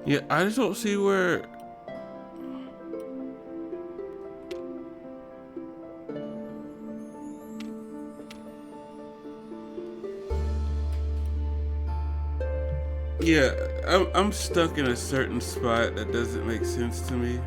Yeah, I just don't see where. Yeah, I'm stuck in a certain spot that doesn't make sense to me.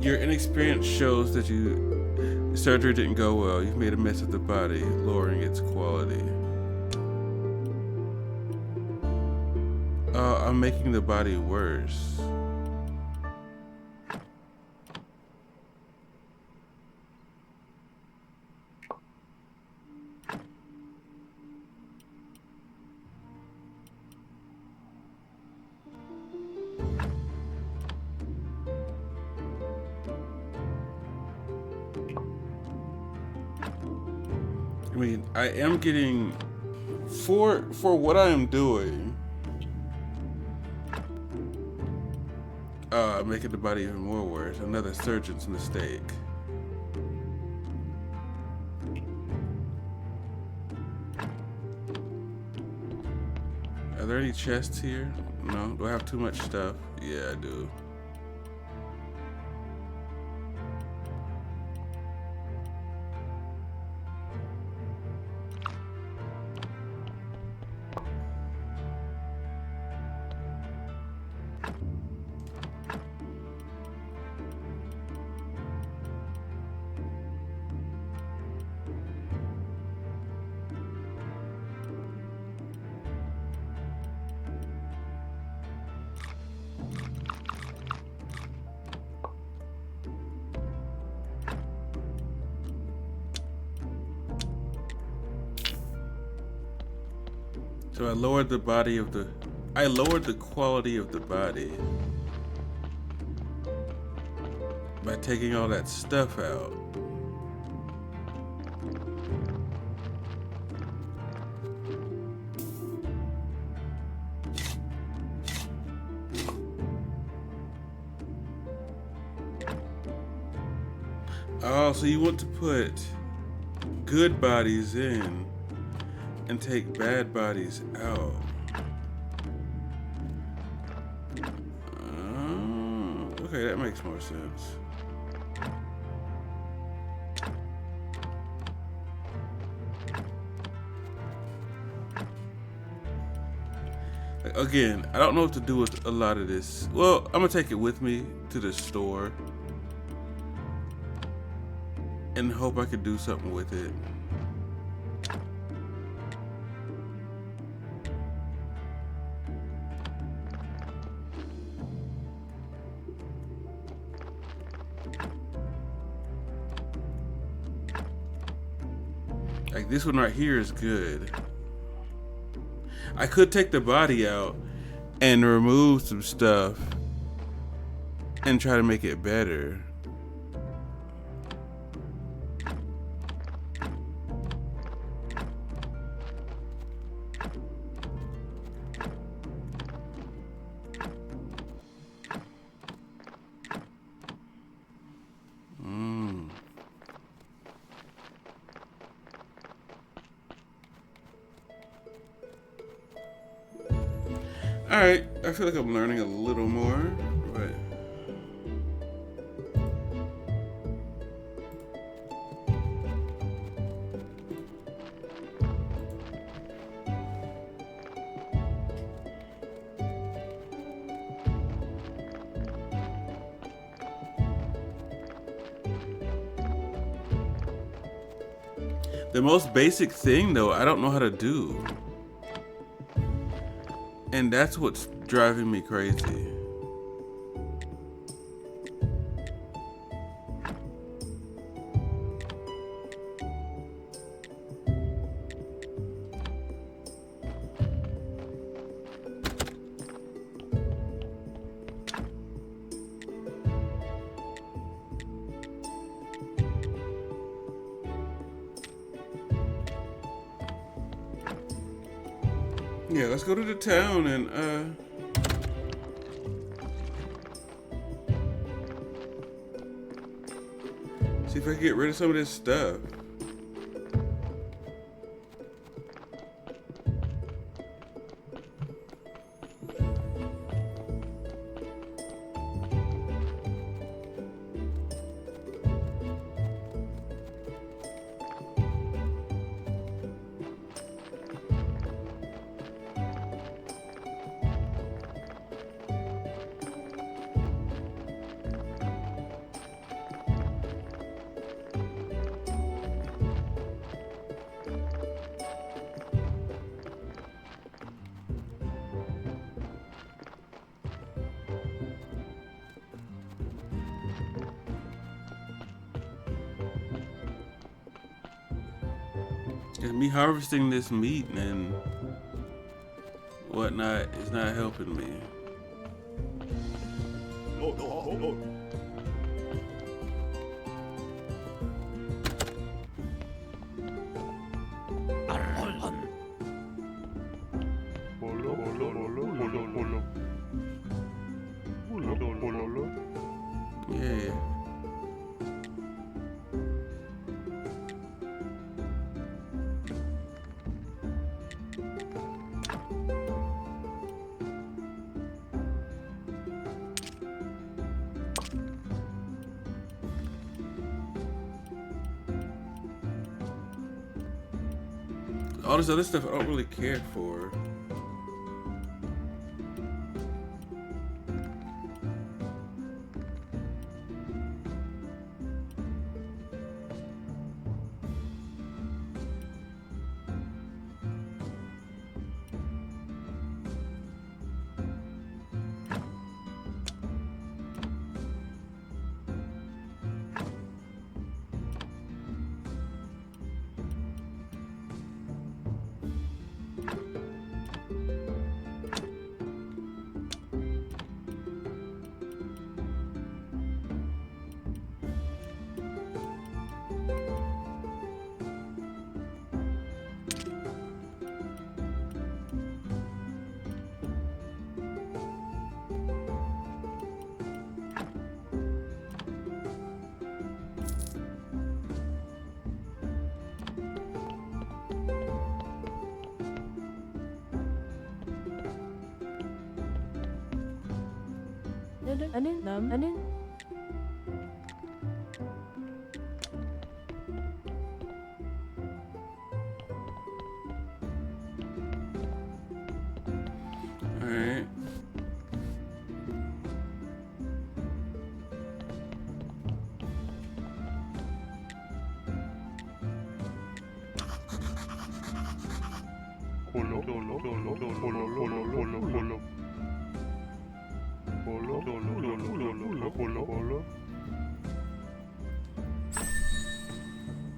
Your inexperience shows that surgery didn't go well. You've made a mess of the body, lowering its quality. I'm making the body worse. I mean, I am getting for what I am doing, making the body even more worse. Another surgeon's mistake. Are there any chests here? No. Do I have too much stuff? Yeah, I do. So I lowered the quality of the body by taking all that stuff out. Oh, so you want to put good bodies in and take bad bodies out. Okay, that makes more sense. Again, I don't know what to do with a lot of this. Well, I'm gonna take it with me to the store and hope I could do something with it. Like this one right here is good. I could take the body out and remove some stuff and try to make it better. Alright, I feel like I'm learning a little more, but the most basic thing though, I don't know how to do. And that's what's driving me crazy. Yeah, let's go to the town and see if I can get rid of some of this stuff. And me harvesting this meat and whatnot is not helping me. Yeah. All this other stuff I don't really care for. Alright.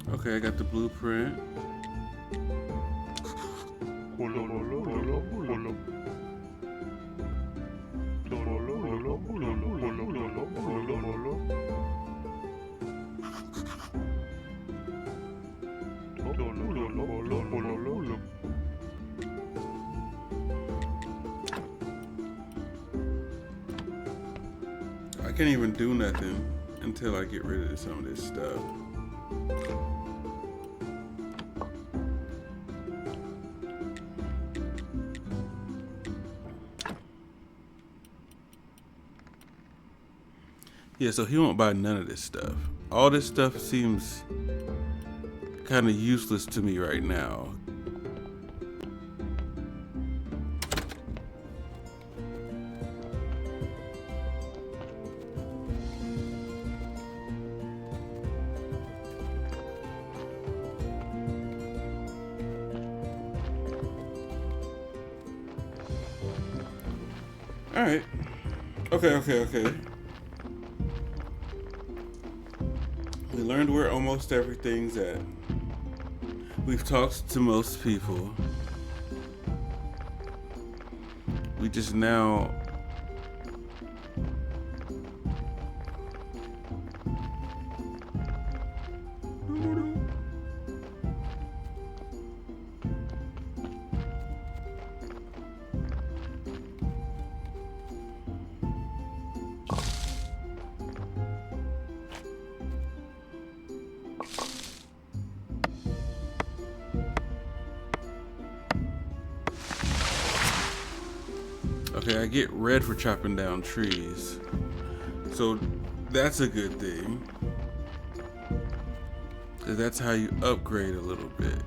Okay, I got the blueprint. can't even do nothing until I get rid of some of this stuff. Yeah, so he won't buy none of this stuff. All this stuff seems kind of useless to me right now. All right. Okay. We learned where almost everything's at. We've talked to most people. We just now... Okay, I get red for chopping down trees. So that's a good thing. 'Cause that's how you upgrade a little bit.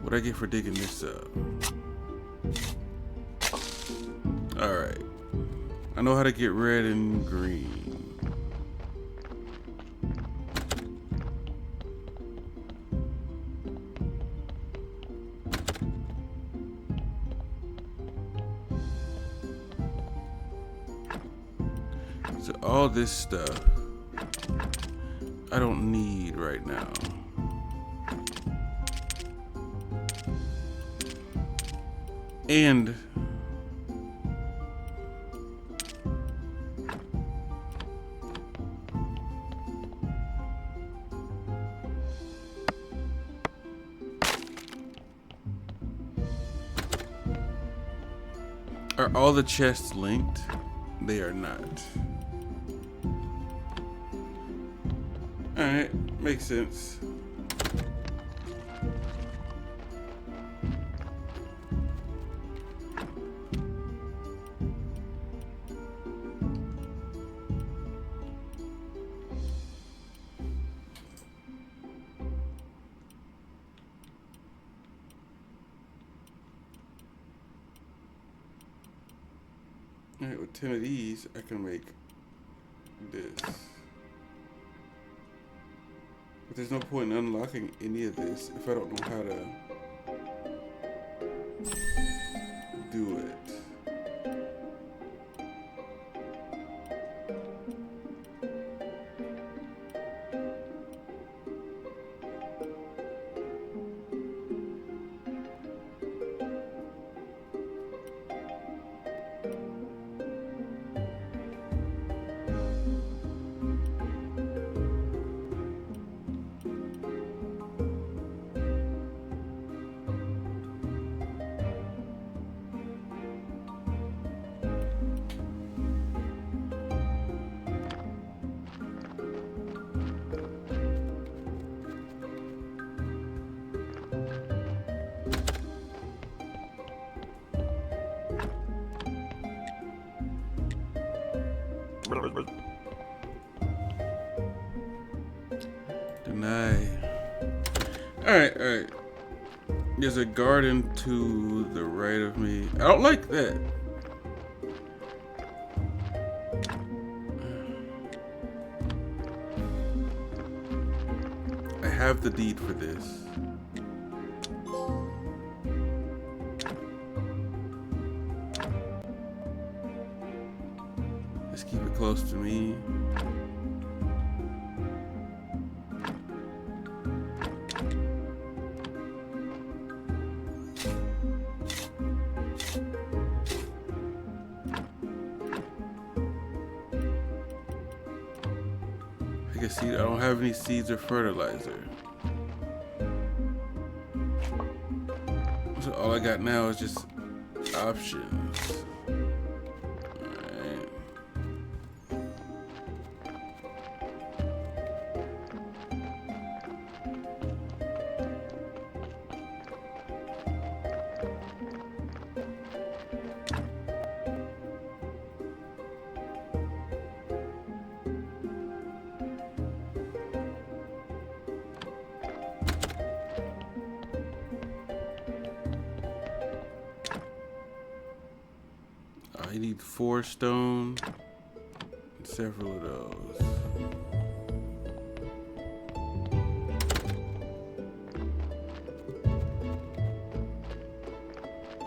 What'd I get for digging this up? Alright. I know how to get red and green. So all this stuff I don't need right now. And are all the chests linked? They are not. Alright, makes sense. Alright, with 10 of these, I can make this. But there's no point in unlocking any of this if I don't know how to do it. Deny. Alright. There's a garden to the right of me. I don't like that. I have the deed for this. Let's keep it close to me. I don't have any seeds or fertilizer. So all I got now is just options. Alright. I need 4 stone and several of those.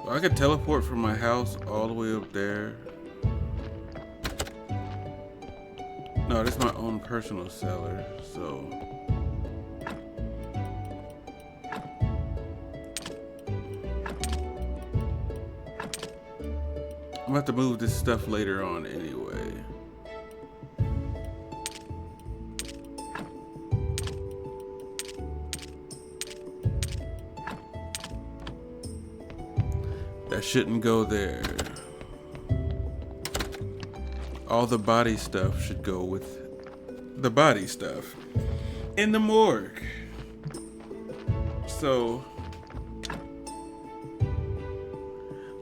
So I could teleport from my house all the way up there. No, this is my own personal cellar, so. I'm gonna have to move this stuff later on anyway. That shouldn't go there. All the body stuff should go with the body stuff in the morgue. So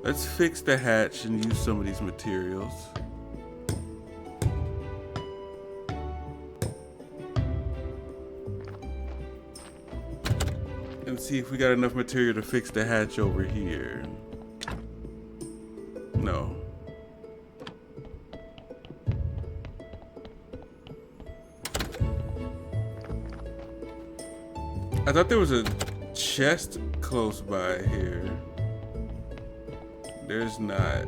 let's fix the hatch and use some of these materials. And see if we got enough material to fix the hatch over here. No. I thought there was a chest close by here. There's not.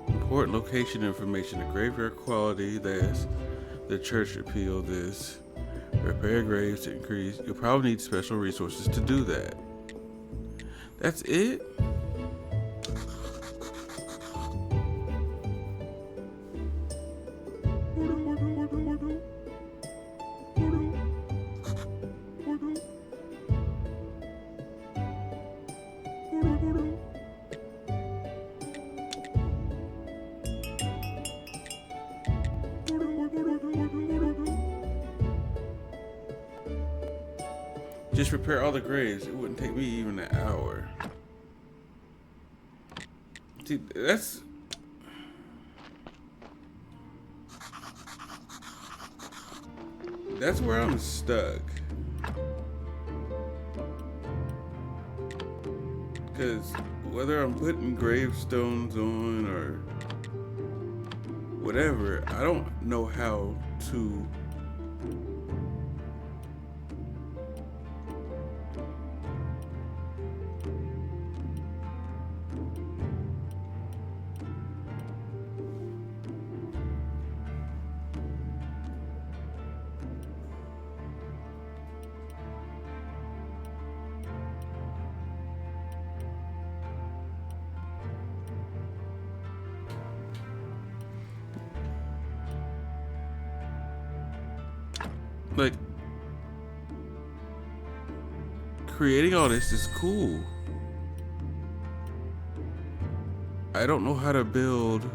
Important location information. The graveyard quality. That's the church appeal. This repair graves to increase. You'll probably need special resources to do that. That's it. Just repair all the graves. It wouldn't take me even an hour. See, that's where I'm stuck. Because whether I'm putting gravestones on or whatever, I don't know how to like, creating all this is cool. I don't know how to build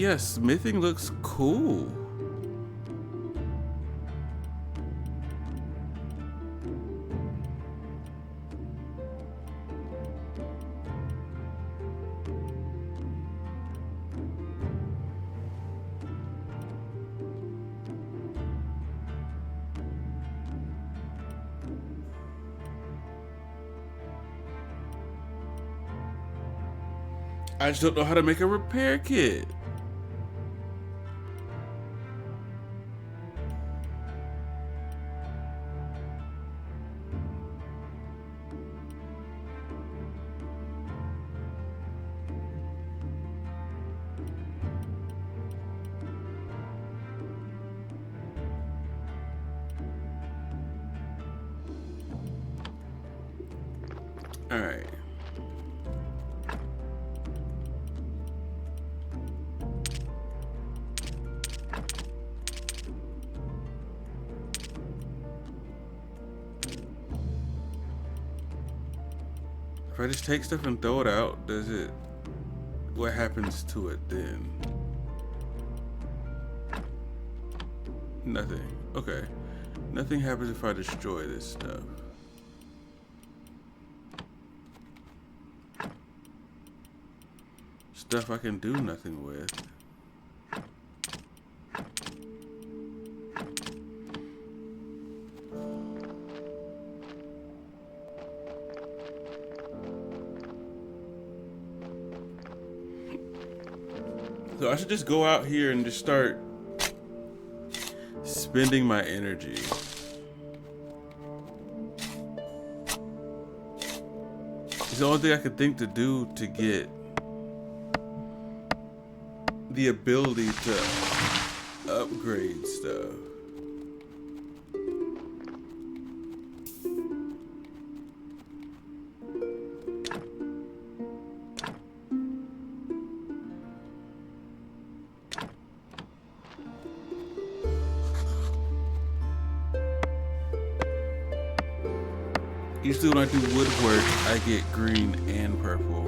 Yeah, smithing looks cool. I just don't know how to make a repair kit. All right. If I just take stuff and throw it out, does it? What happens to it then? Nothing. Okay. Nothing happens if I destroy this stuff. Stuff I can do nothing with. So I should just go out here and just start spending my energy. It's the only thing I could think to do to get the ability to upgrade stuff. Usually when I do woodwork, I get green and purple.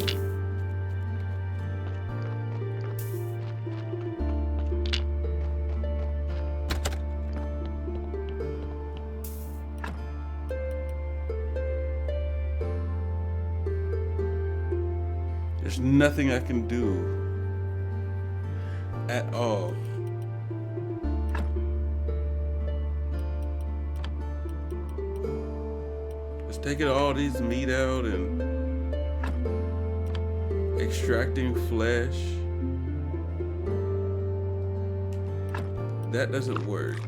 There's nothing I can do at all. Just taking all these meat out and extracting flesh. That doesn't work.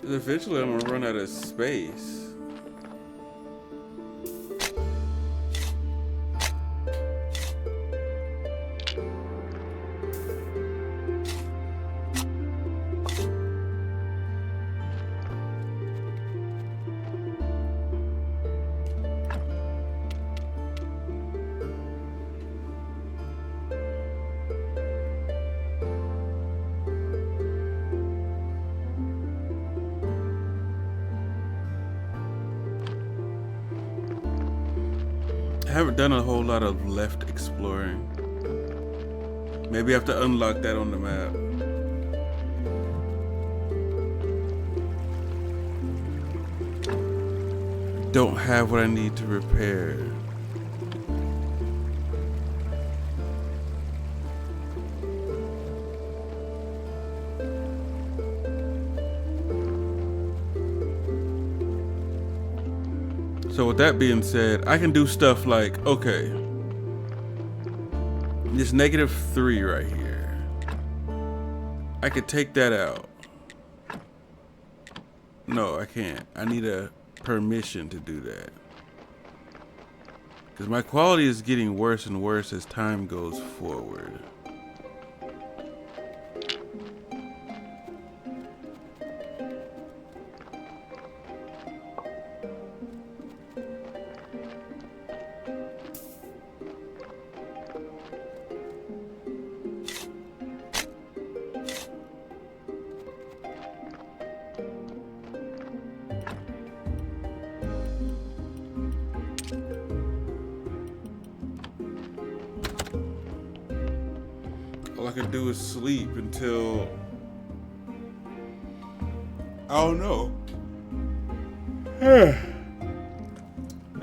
Eventually I'm gonna run out of space. I haven't done a whole lot of left exploring. Maybe I have to unlock that on the map. Don't have what I need to repair. So with that being said, I can do stuff like, okay, this -3 right here. I could take that out. No, I can't. I need a permission to do that. Because my quality is getting worse and worse as time goes forward. All I can do is sleep until, I don't know.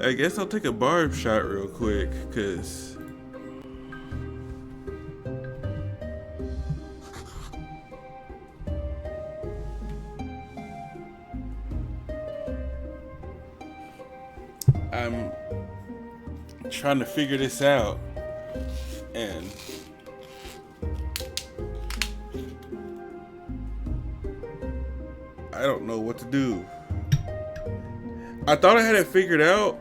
I guess I'll take a barb shot real quick, cause I'm trying to figure this out, and I don't know what to do. I thought I had it figured out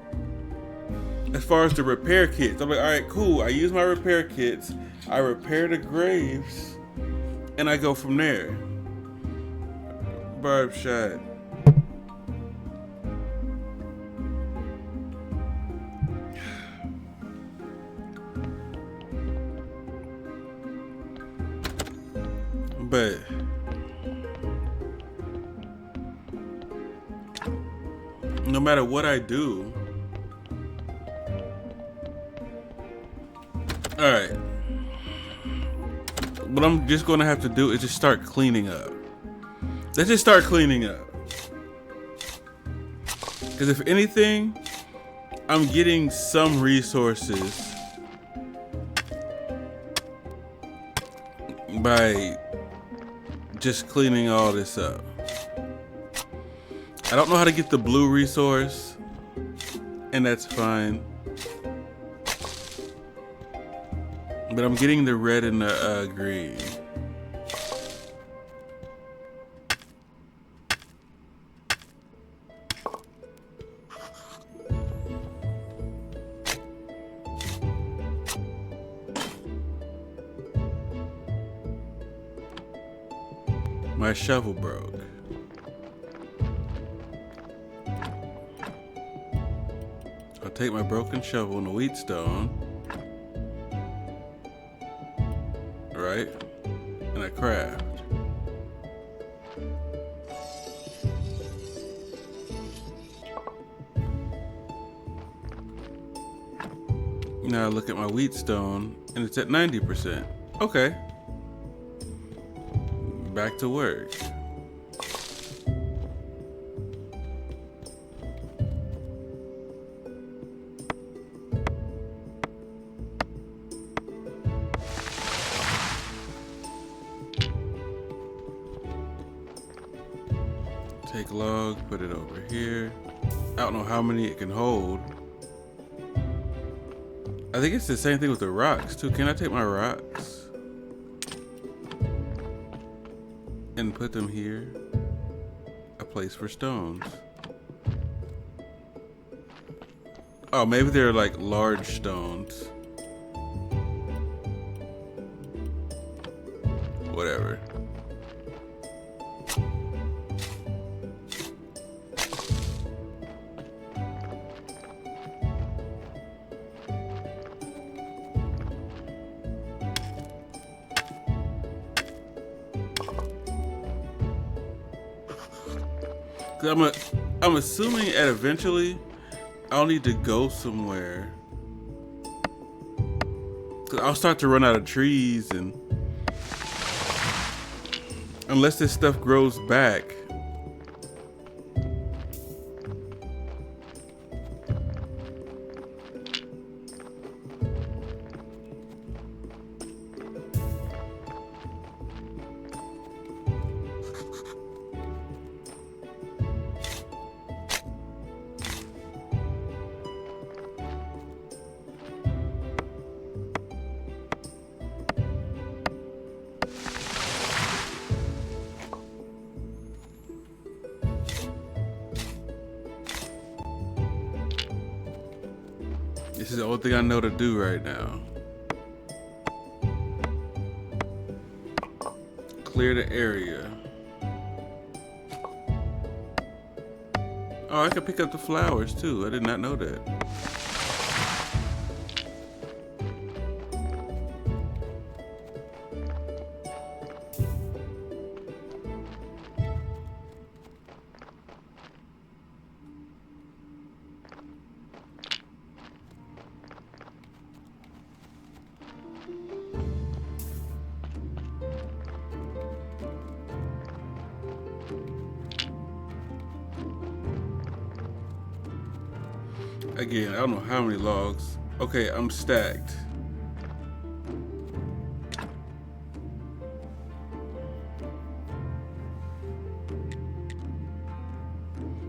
as far as the repair kits. I'm like, all right, cool. I use my repair kits. I repair the graves, and I go from there. Barb shot. But no matter what I do, all right, what I'm just gonna have to do is just start cleaning up. Let's just start cleaning up. Because if anything, I'm getting some resources by just cleaning all this up. I don't know how to get the blue resource, and that's fine. But I'm getting the red and the green. My shovel broke. I'll take my broken shovel and the wheatstone. Right? And I craft. Now I look at my wheatstone and it's at 90%. Okay. Back to work. Take log, put it over here. I don't know how many it can hold. I think it's the same thing with the rocks too. Can I take my rocks and put them here? A place for stones. Oh, maybe they're like large stones. Whatever. I'm assuming at eventually I'll need to go somewhere. Cause I'll start to run out of trees, and unless this stuff grows back. This is the only thing I know to do right now. Clear the area. Oh, I can pick up the flowers too. I did not know that. Again, I don't know how many logs. Okay, I'm stacked.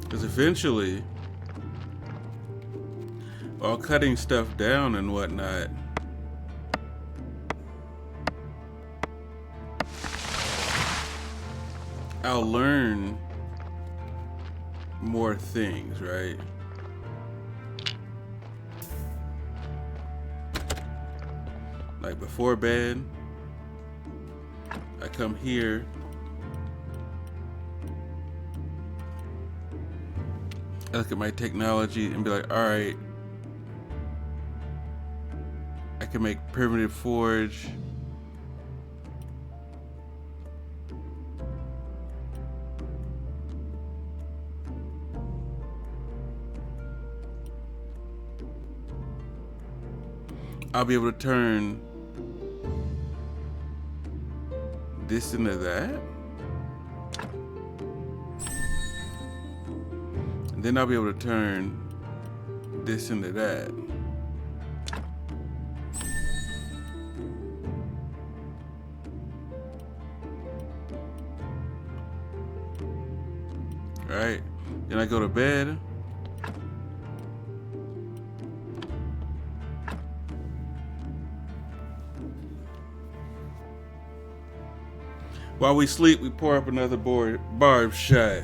Because eventually, while cutting stuff down and whatnot, I'll learn more things, right? Like before bed, I come here, I look at my technology and be like, all right, I can make primitive forge. I'll be able to turn this into that. And then I'll be able to turn this into that. All right, then I go to bed. While we sleep, we pour up another barb shot.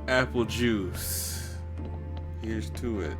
Apple juice. Here's to it.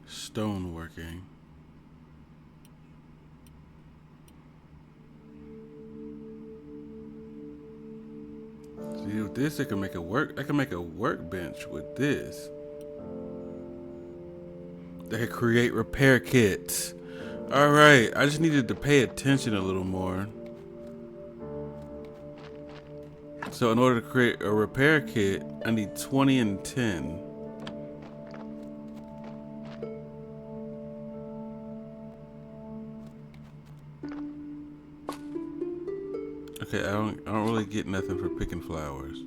Stone working. See, with this, I can make a workbench with this. They could create repair kits. All right, I just needed to pay attention a little more. So in order to create a repair kit, I need 20 and 10. Okay, I don't really get nothing for picking flowers.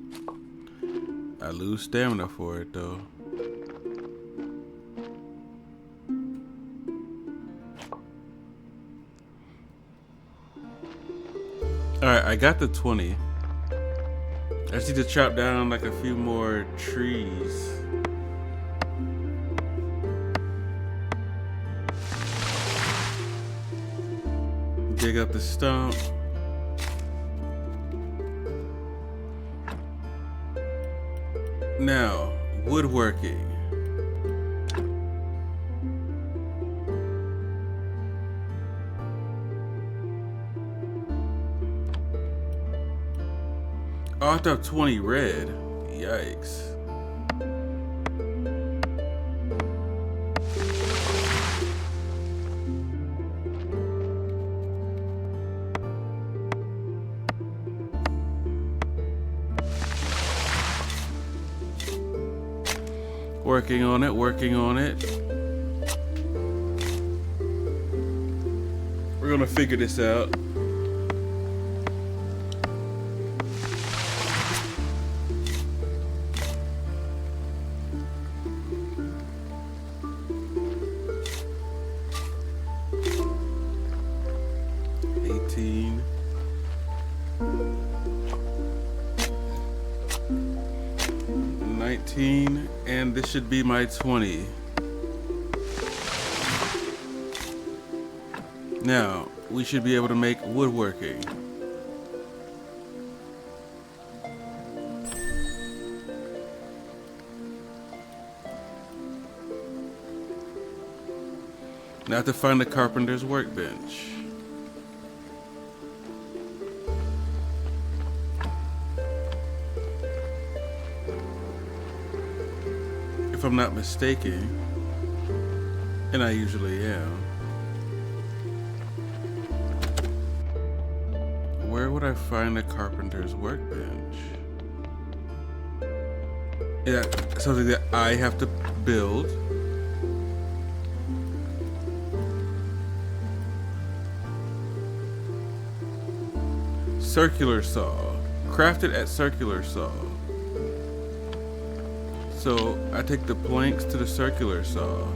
I lose stamina for it though. Alright, I got the 20. I just need to chop down like a few more trees. Dig up the stump. Now, woodworking. Oh, I thought 20 red. Yikes. Working on it, working on it. We're gonna figure this out. And this should be my 20. Now, we should be able to make woodworking. Now I have to find the carpenter's workbench. If I'm not mistaken, and I usually am, where would I find a carpenter's workbench? Yeah, something that I have to build. Circular saw, crafted at circular saw. So I take the planks to the circular saw.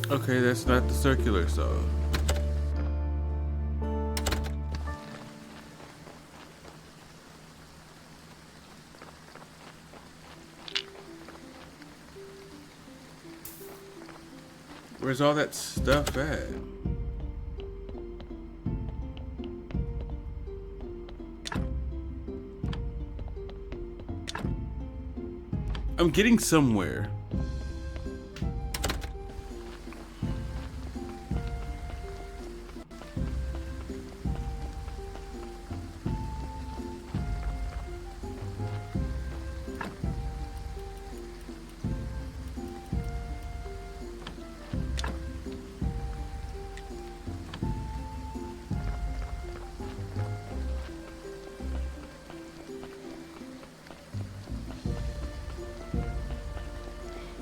Okay, that's not the circular saw. Where's all that stuff at? I'm getting somewhere.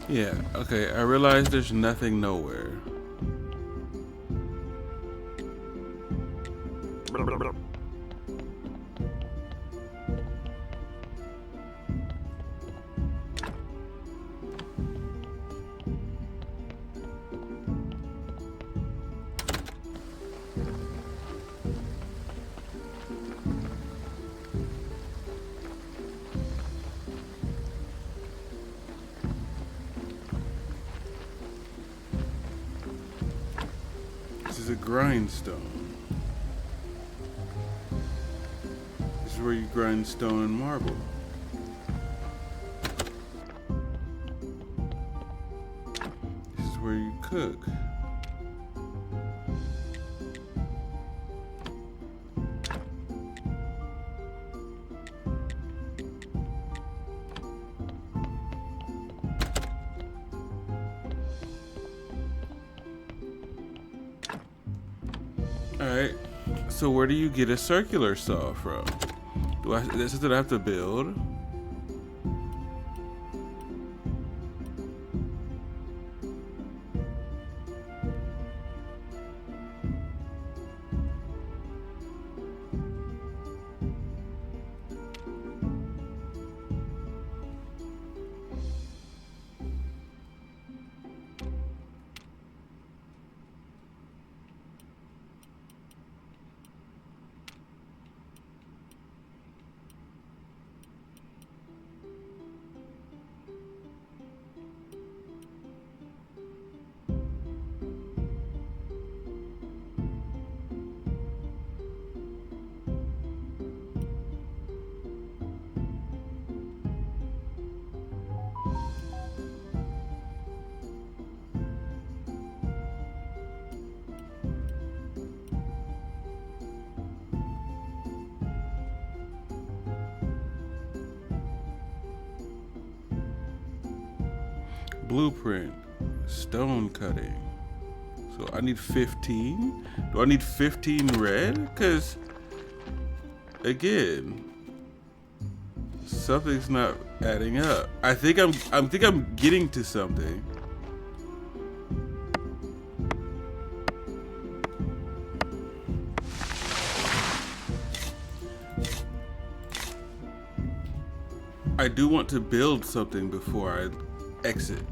Yeah, okay, I realize there's nothing nowhere. This is a grindstone. This is where you grind stone and marble. This is where you cook. Alright, so where do you get a circular saw from? This is what I have to build? blueprint, stone cutting. So I need 15. Do I need 15 red? Cause again, something's not adding up. I think I'm getting to something. I do want to build something before I exit.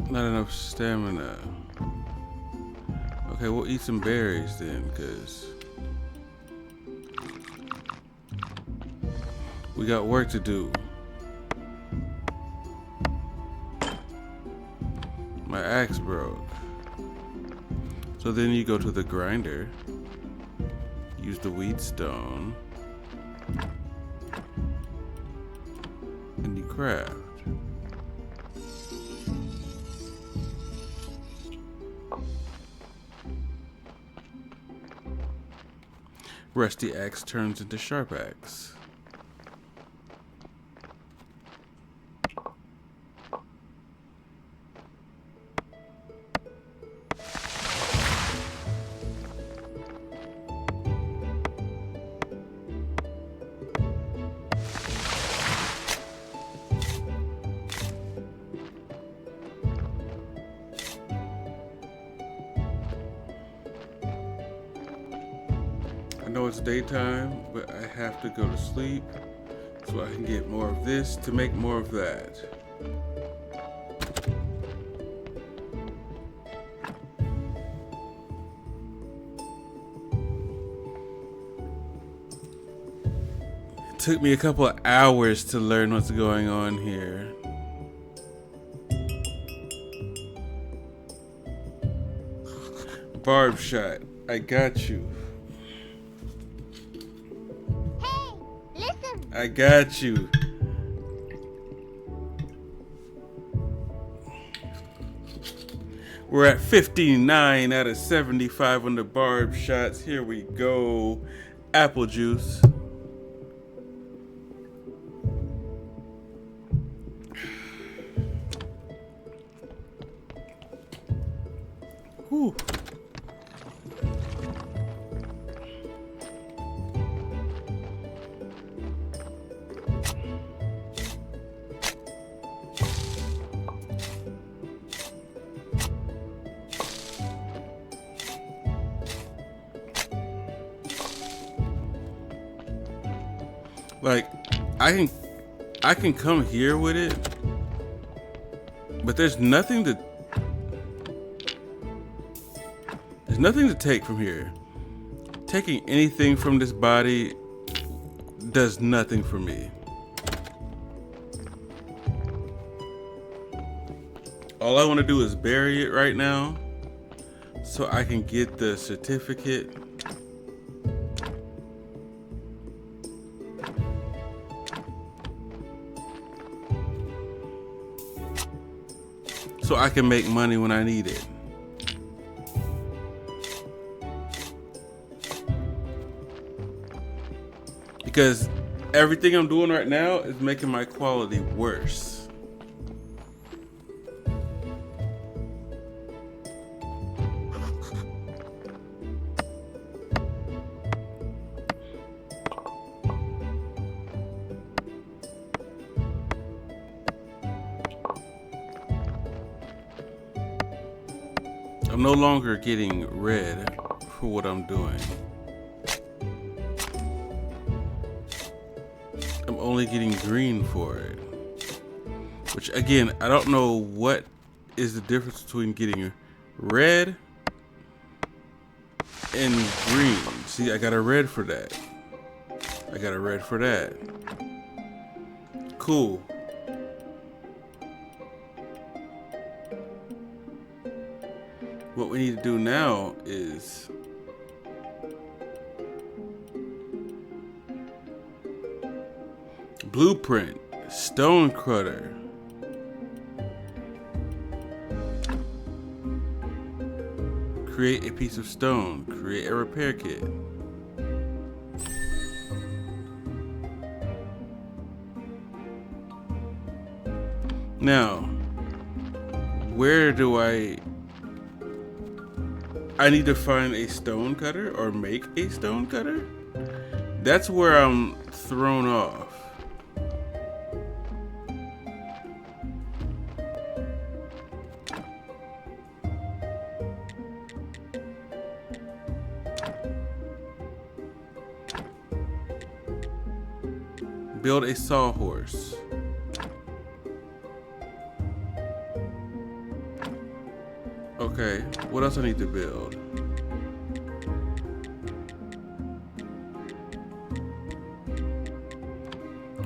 Not enough stamina. Okay, we'll eat some berries then, because we got work to do. My axe broke. So then you go to the grinder, use the wheat stone, and you craft. Rusty axe turns into sharp axe. I know it's daytime, but I have to go to sleep so I can get more of this to make more of that. It took me a couple of hours to learn what's going on here. Barb shot, I got you. I got you. We're at 59 out of 75 on the barb shots. Here we go. Apple juice. Whew. Like, I can come here with it, but there's nothing to take from here. Taking anything from this body does nothing for me. All I want to do is bury it right now so I can get the certificate. So I can make money when I need it. Because everything I'm doing right now is making my quality worse. I'm no longer getting red for what I'm doing. I'm only getting green for it. Which again, I don't know what is the difference between getting red and green. See, I got a red for that. I got a red for that. Cool. What we need to do now is blueprint, stone cutter. Create a piece of stone. Create a repair kit. Now, where do I need to find a stone cutter or make a stone cutter? That's where I'm thrown off. Build a sawhorse. Okay, what else I need to build?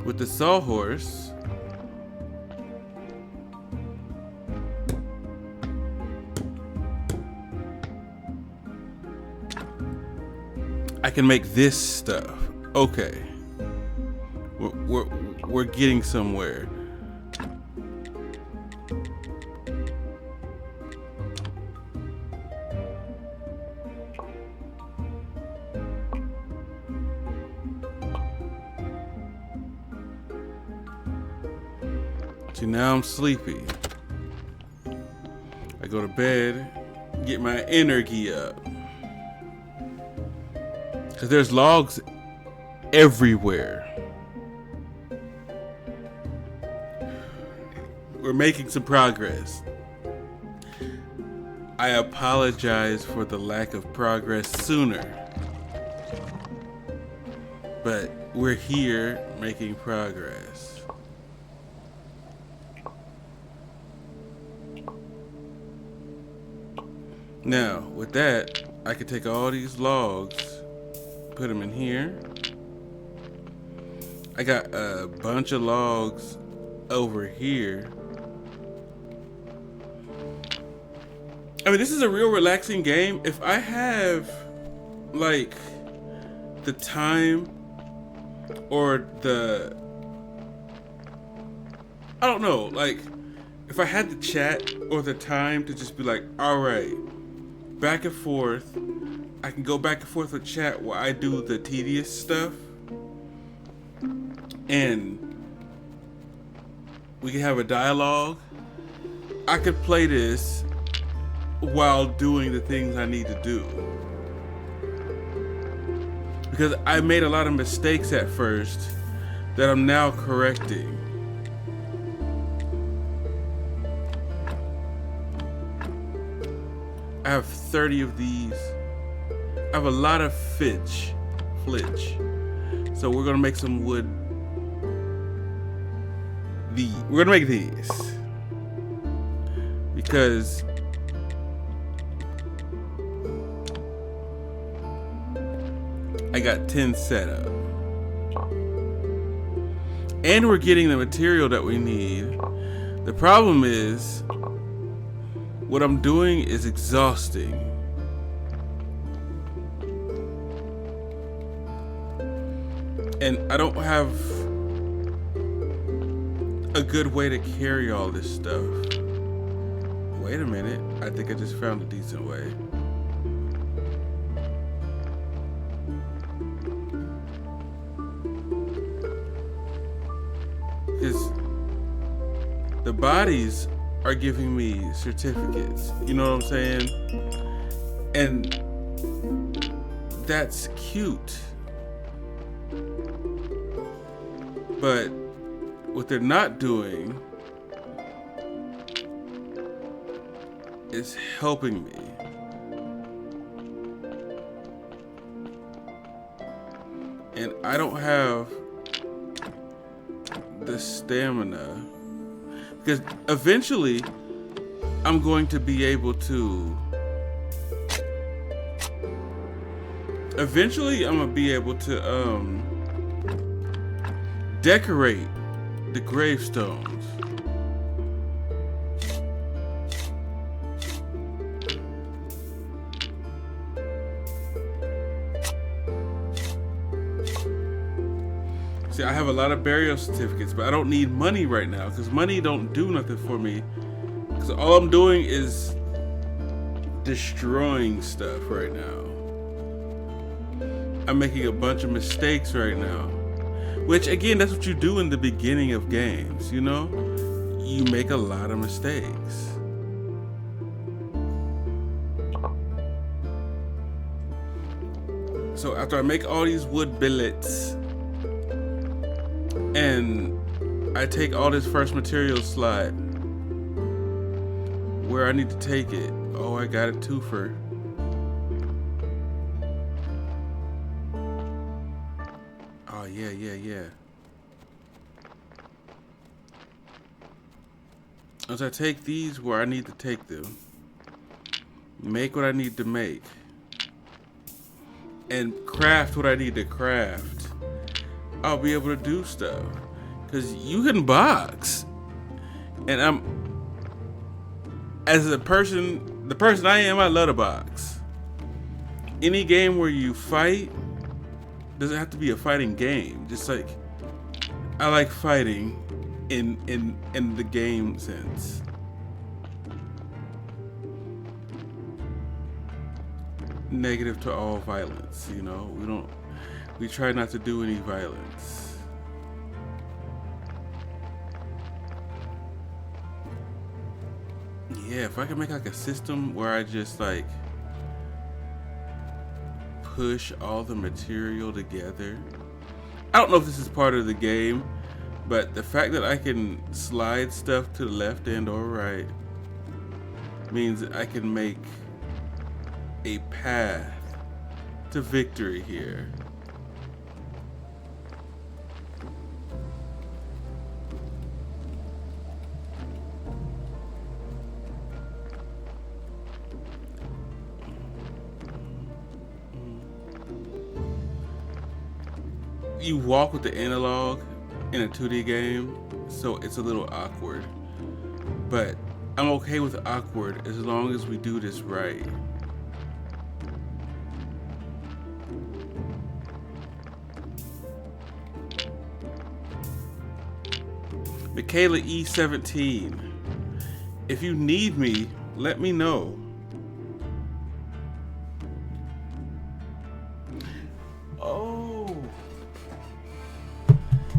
With the sawhorse, I can make this stuff. Okay. We're getting somewhere. See, now I'm sleepy. I go to bed, get my energy up. Because there's logs everywhere. We're making some progress. I apologize for the lack of progress sooner. But we're here making progress. Now, with that, I can take all these logs, put them in here. I got a bunch of logs over here. I mean, this is a real relaxing game. If I have, like, the time or the... I don't know, like, if I had the chat or the time to just be like, alright, back and forth, I can go back and forth with chat while I do the tedious stuff. And we can have a dialogue. I could play this while doing the things I need to do. Because I made a lot of mistakes at first that I'm now correcting. I have 30 of these. I have a lot of flitch. So we're gonna make some wood. We're gonna make these. Because I got 10 set up. And we're getting the material that we need. The problem is, what I'm doing is exhausting. And I don't have a good way to carry all this stuff. Wait a minute, I think I just found a decent way. Because the bodies are giving me certificates, you know what I'm saying? And that's cute. But what they're not doing is helping me. And I don't have the stamina, because eventually I'm going to be able to Eventually, I'm gonna be able to decorate the gravestones. See, I have a lot of burial certificates, but I don't need money right now because money don't do nothing for me. Because all I'm doing is destroying stuff right now. I'm making a bunch of mistakes right now. Which, again, that's what you do in the beginning of games, you know? You make a lot of mistakes. So after I make all these wood billets, and I take all this first material slide, where I need to take it. Oh, I got a twofer. Oh, yeah. As I take these where I need to take them, make what I need to make, and craft what I need to craft, I'll be able to do stuff. Because you can box. And as a person, the person I am, I love to box. Any game where you fight doesn't have to be a fighting game. Just like, I like fighting in the game sense. Negative to all violence, you know? We try not to do any violence. Yeah, if I can make like a system where I just like push all the material together. I don't know if this is part of the game, but the fact that I can slide stuff to the left and or right means that I can make a path to victory here. You walk with the analog in a 2D game, so it's a little awkward. But I'm okay with awkward as long as we do this right. Michaela E17. If you need me, let me know.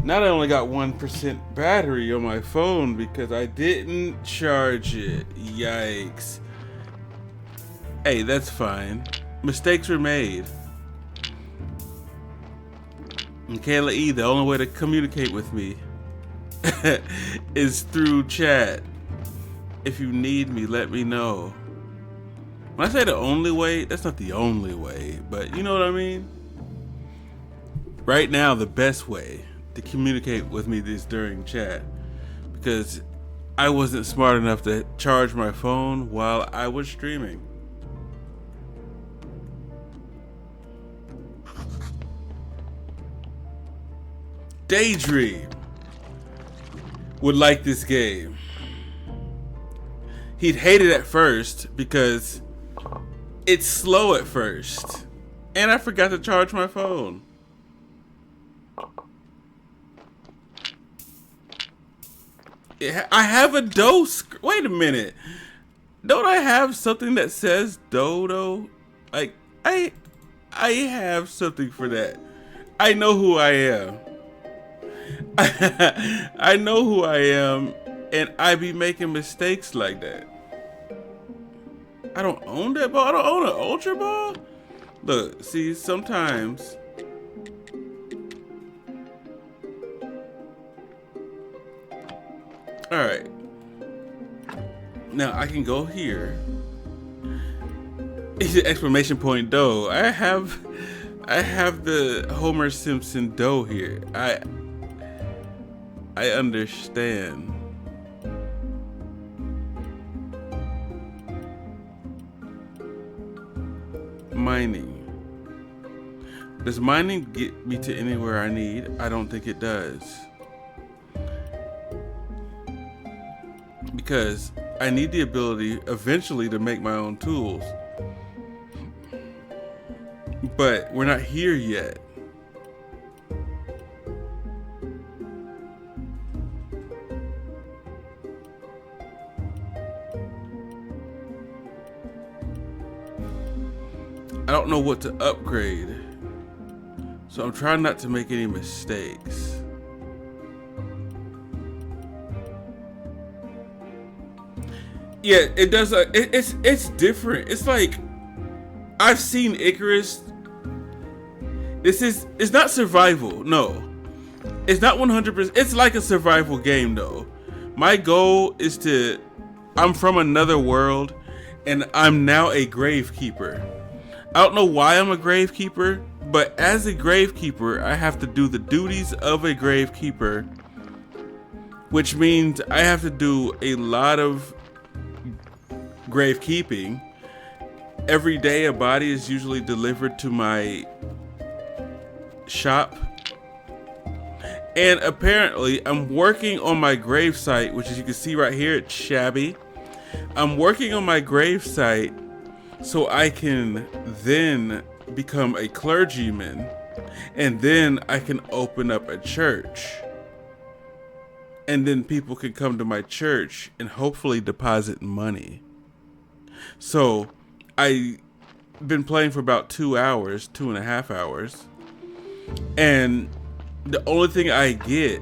Now I only got 1% battery on my phone because I didn't charge it. Yikes. Hey, that's fine. Mistakes were made. Michaela E, the only way to communicate with me is through chat. If you need me, let me know. When I say the only way, that's not the only way, but you know what I mean? Right now, the best way to communicate with me is during chat, because I wasn't smart enough to charge my phone while I was streaming. Daydream would like this game. He'd hate it at first because it's slow at first, and I forgot to charge my phone. I have a dose. Wait a minute. Don't I have something that says dodo? Like I have something for that. I know who I am. I know who I am, and I be making mistakes like that. I don't own that ball. I don't own an Ultra Ball. Look, see, sometimes all right. Now I can go here. It's an exclamation point dough. I have the Homer Simpson dough here. I understand. Mining. Does mining get me to anywhere I need? I don't think it does. Because I need the ability eventually to make my own tools. But we're not here yet. I don't know what to upgrade. So I'm trying not to make any mistakes. Yeah, it does. It's different. It's like I've seen Icarus. It's not survival. No, it's not 100%. It's like a survival game though. My goal is to. I'm from another world, and I'm now a gravekeeper. I don't know why I'm a gravekeeper, but as a gravekeeper, I have to do the duties of a gravekeeper, which means I have to do a lot of gravekeeping. Every day a body is usually delivered to my shop. And apparently I'm working on my grave site, which as you can see right here, it's shabby. I'm working on my grave site so I can then become a clergyman, and then I can open up a church. And then people can come to my church and hopefully deposit money. So I've been playing for about 2 hours, 2.5 hours. And the only thing I get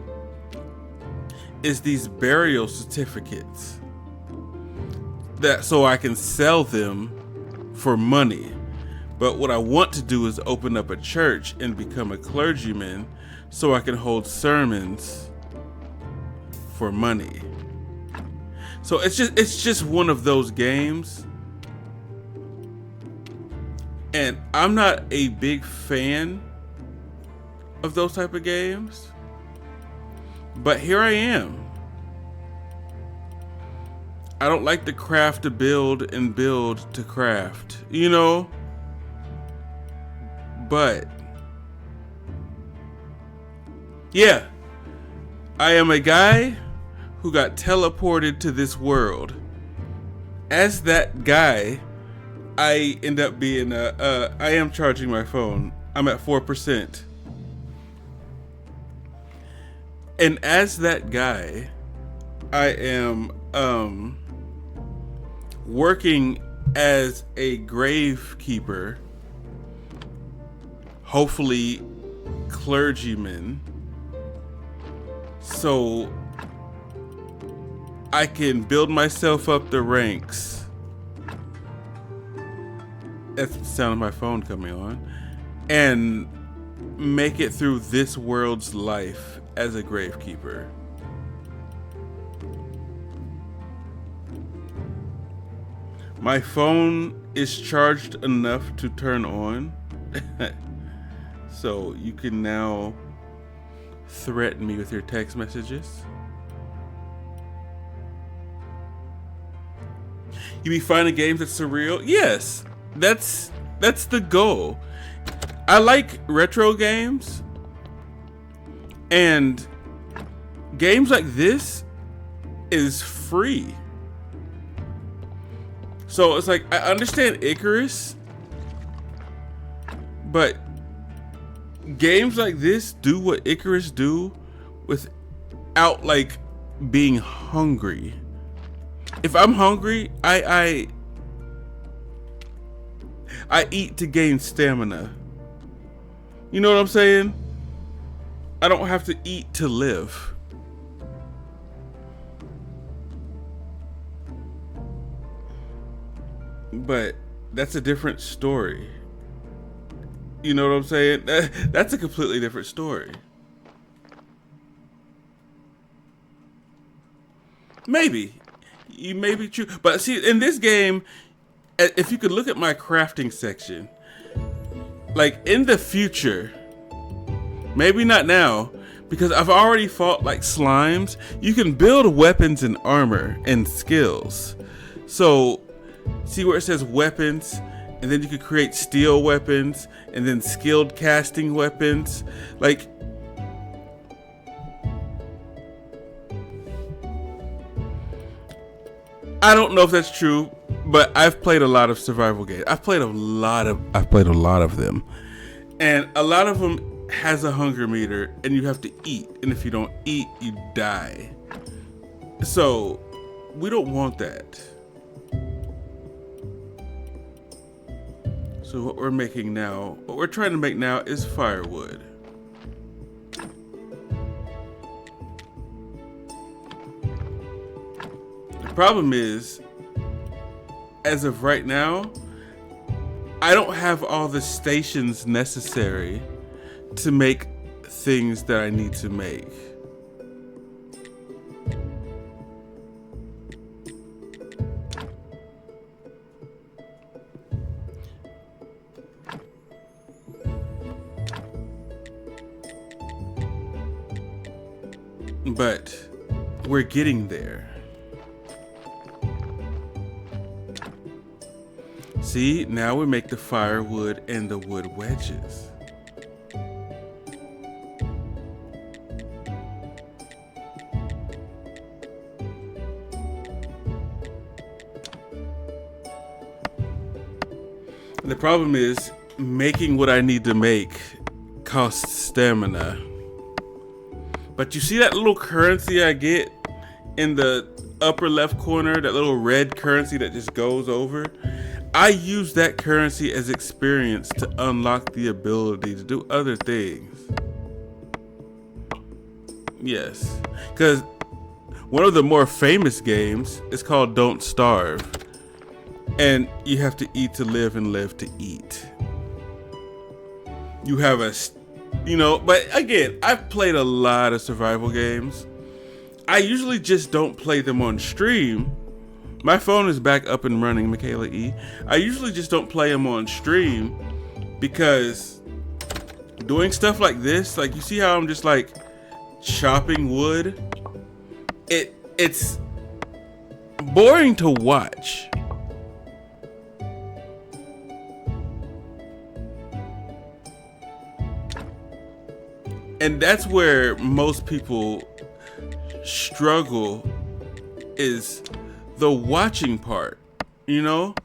is these burial certificates that so I can sell them for money. But what I want to do is open up a church and become a clergyman so I can hold sermons for money. So it's just one of those games. And I'm not a big fan of those type of games. But here I am. I don't like to craft to build and build to craft, you know? But yeah, I am a guy who got teleported to this world. As that guy, I end up being I am charging my phone. I'm at 4%. And as that guy, I am working as a gravekeeper, hopefully clergyman, so I can build myself up the ranks. That's the sound of my phone coming on. And make it through this world's life as a gravekeeper. My phone is charged enough to turn on. So you can now threaten me with your text messages. You be finding games that's surreal? Yes, that's the goal. I like retro games, and games like this is free. So it's like, I understand Icarus, but games like this do what Icarus do without like being hungry. If I'm hungry, I eat to gain stamina. You know what I'm saying? I don't have to eat to live. But that's a different story. You know what I'm saying? That's a completely different story. Maybe. You may be true. But see, in this game, if you could look at my crafting section, like in the future, maybe not now, because I've already fought like slimes, you can build weapons and armor and skills. So, see where it says weapons and then you could create steel weapons and then skilled casting weapons. Like, I don't know if that's true, but I've played a lot of survival games. I've played a lot of them. And a lot of them has a hunger meter and you have to eat. And if you don't eat, you die. So we don't want that. So what we're trying to make now is firewood. The problem is, as of right now, I don't have all the stations necessary to make things that I need to make. But we're getting there. See, now we make the firewood and the wood wedges. The problem is, making what I need to make costs stamina. But you see that little currency I get in the upper left corner, that little red currency that just goes over? I use that currency as experience to unlock the ability to do other things. Yes, because one of the more famous games is called Don't Starve. And you have to eat to live and live to eat. You have but again, I've played a lot of survival games. I usually just don't play them on stream. My phone is back up and running, Michaela E. I usually just don't play them on stream because doing stuff like this, like you see how I'm just like chopping wood? It's boring to watch. And that's where most people struggle, is the watching part. You know,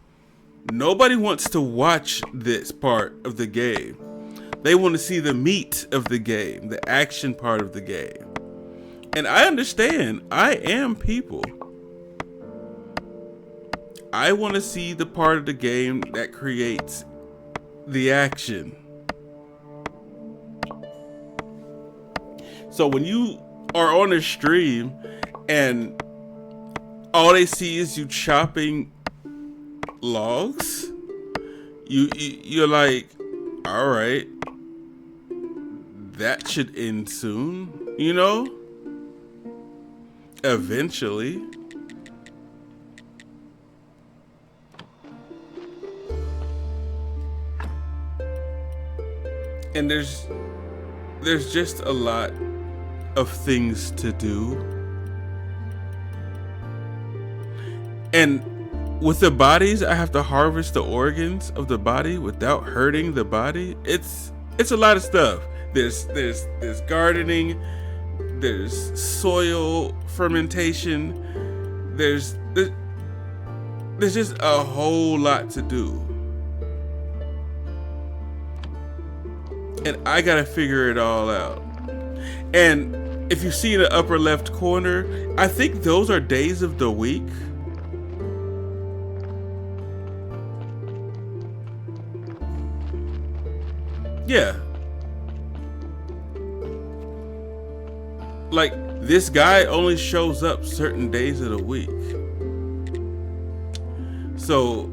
nobody wants to watch this part of the game. They want to see the meat of the game, the action part of the game. And I understand, I am people. I want to see the part of the game that creates the action. So when you are on a stream and all they see is you chopping logs, you're like, all right, that should end soon, you know? Eventually. And there's just a lot of things to do. And with the bodies, I have to harvest the organs of the body without hurting the body. It's a lot of stuff. There's gardening, there's soil fermentation, there's just a whole lot to do. And I gotta figure it all out. And if you see in the upper left corner, I think those are days of the week. Yeah. Like, this guy only shows up certain days of the week. So,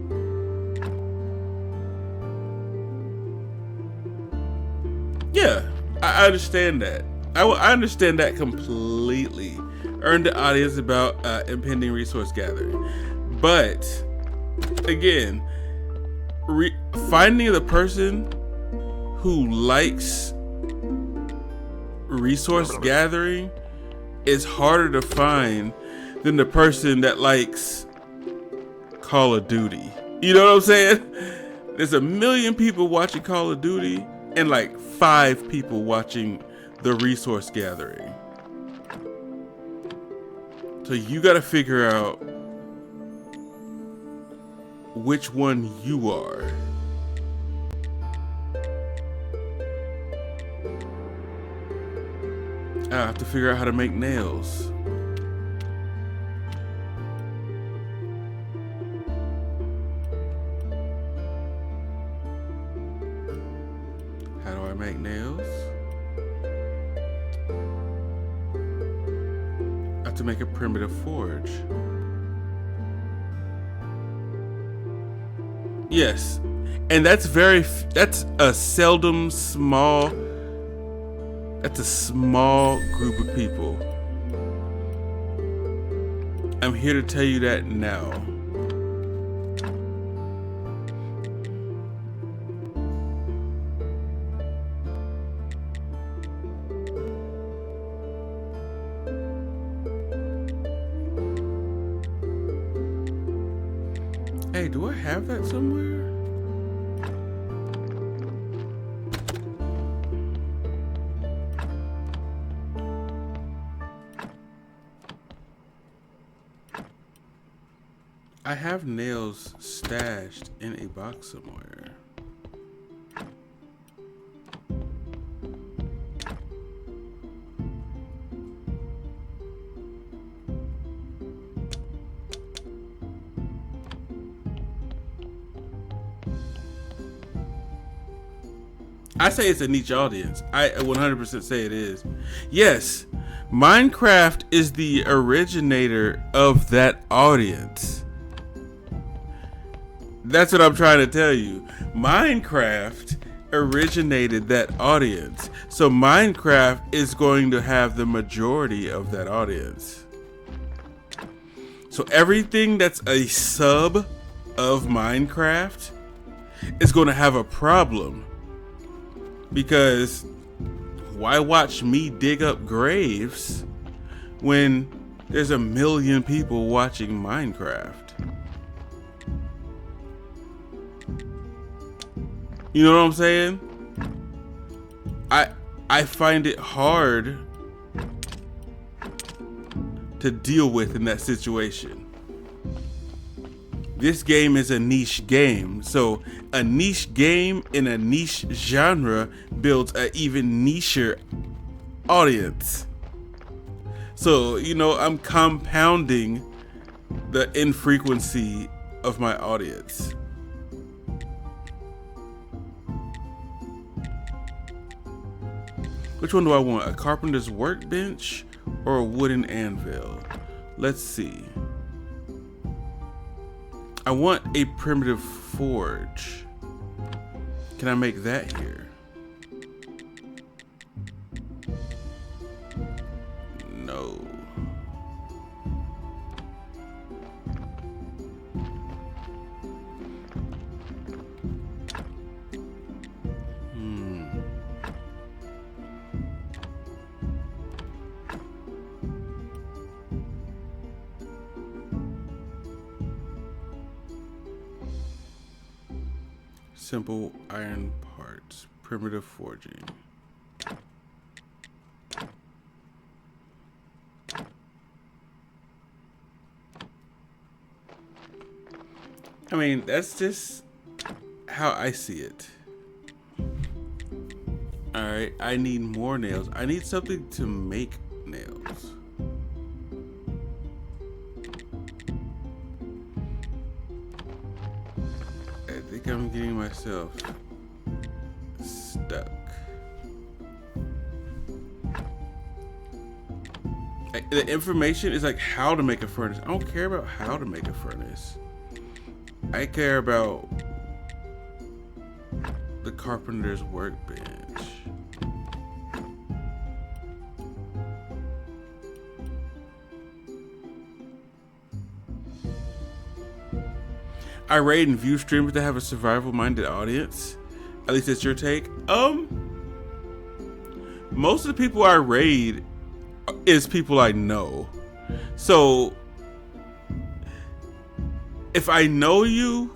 yeah, I understand that. I understand that completely. Earn the audience about impending resource gathering. But, again, finding the person who likes resource gathering is harder to find than the person that likes Call of Duty. You know what I'm saying? There's 1 million people watching Call of Duty and like 5 people watching the resource gathering. So you got to figure out which one you are. I have to figure out how to make nails. How do I make nails? I have to make a primitive forge. Yes, and that's a seldom small. That's a small group of people. I'm here to tell you that now. Hey, do I have that somewhere? I have nails stashed in a box somewhere. I say it's a niche audience. I 100% say it is. Yes, Minecraft is the originator of that audience. That's what I'm trying to tell you. Minecraft originated that audience. So Minecraft is going to have the majority of that audience. So everything that's a sub of Minecraft is going to have a problem. Because why watch me dig up graves when there's 1 million people watching Minecraft? You know what I'm saying? I find it hard to deal with in that situation. This game is a niche game, so a niche game in a niche genre builds an even nicher audience. So, you know, I'm compounding the infrequency of my audience. Which one do I want? A carpenter's workbench or a wooden anvil? Let's see. I want a primitive forge. Can I make that here? No. Simple iron parts, primitive forging. I mean, that's just how I see it. All right, I need more nails. I need something to make nails. I think I'm getting myself stuck. The information is like how to make a furnace. I don't care about how to make a furnace. I care about the carpenter's workbench. I raid and view streamers that have a survival-minded audience. At least that's your take. Most of the people I raid is people I know. So if I know you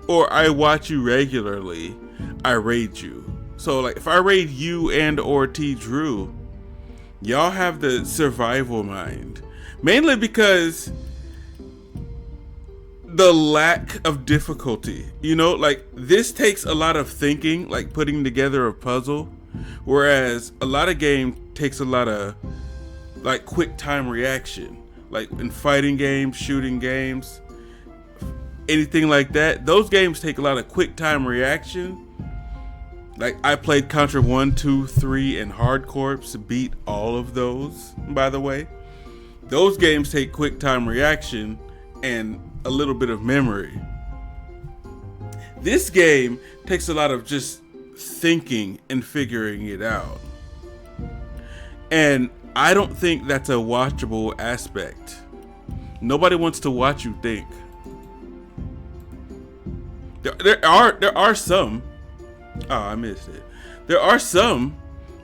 or I watch you regularly, I raid you. So like if I raid you and or T Drew, y'all have the survival mind. Mainly because the lack of difficulty. You know, like this takes a lot of thinking, like putting together a puzzle. Whereas a lot of game takes a lot of like quick time reaction. Like in fighting games, shooting games, anything like that. Those games take a lot of quick time reaction. Like I played Contra 1, 2, 3, and Hard Corps, beat all of those, by the way. Those games take quick time reaction and a little bit of memory. This game takes a lot of just thinking and figuring it out. And I don't think that's a watchable aspect. Nobody wants to watch you think. There are some. Oh, I missed it. There are some,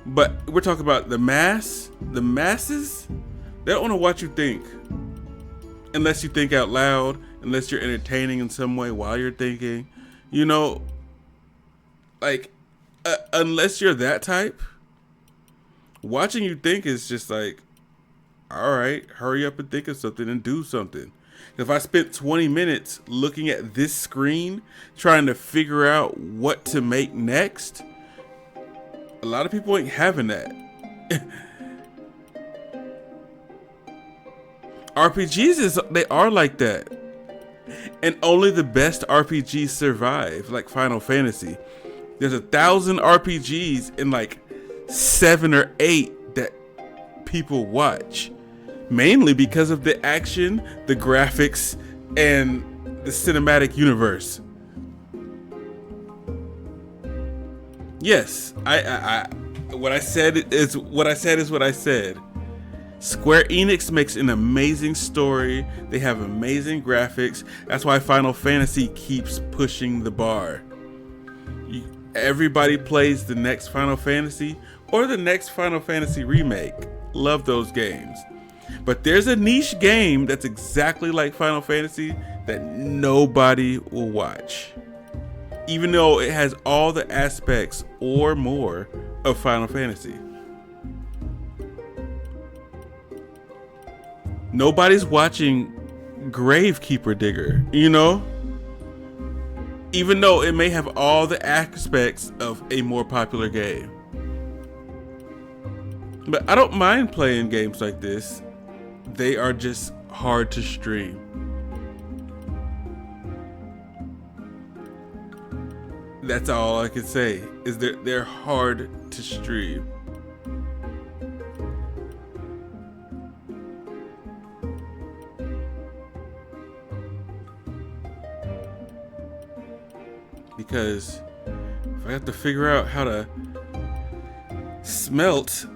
but we're talking about the masses. They don't want to watch you think. Unless you think out loud, unless you're entertaining in some way while you're thinking. You know, like, unless you're that type, watching you think is just like, all right, hurry up and think of something and do something. If I spent 20 minutes looking at this screen, trying to figure out what to make next, a lot of people ain't having that. RPGs they are like that. And only the best RPGs survive, like Final Fantasy. There's 1,000 RPGs and like 7 or 8 that people watch. Mainly because of the action, the graphics, and the cinematic universe. Yes, I what I said is what I said. Square Enix makes an amazing story. They have amazing graphics. That's why Final Fantasy keeps pushing the bar. Everybody plays the next Final Fantasy or the next Final Fantasy remake. Love those games. But there's a niche game that's exactly like Final Fantasy that nobody will watch. Even though it has all the aspects or more of Final Fantasy. Nobody's watching Gravekeeper Digger, you know? Even though it may have all the aspects of a more popular game. But I don't mind playing games like this. They are just hard to stream. That's all I can say, is they're hard to stream. Because if I have to figure out how to smelt,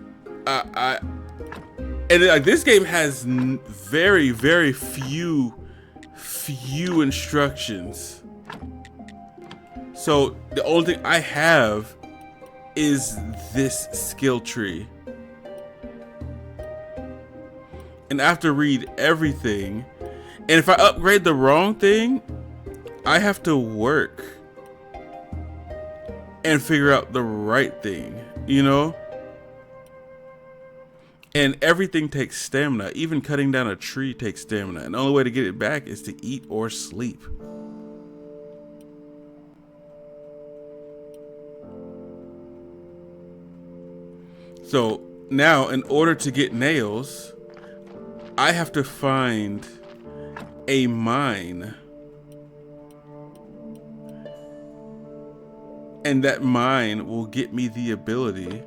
and like this game has very, very few instructions. So the only thing I have is this skill tree. And I have to read everything. And if I upgrade the wrong thing, I have to work and figure out the right thing, you know? And everything takes stamina. Even cutting down a tree takes stamina. And the only way to get it back is to eat or sleep. So now, in order to get nails, I have to find a mine. And that mine will get me the ability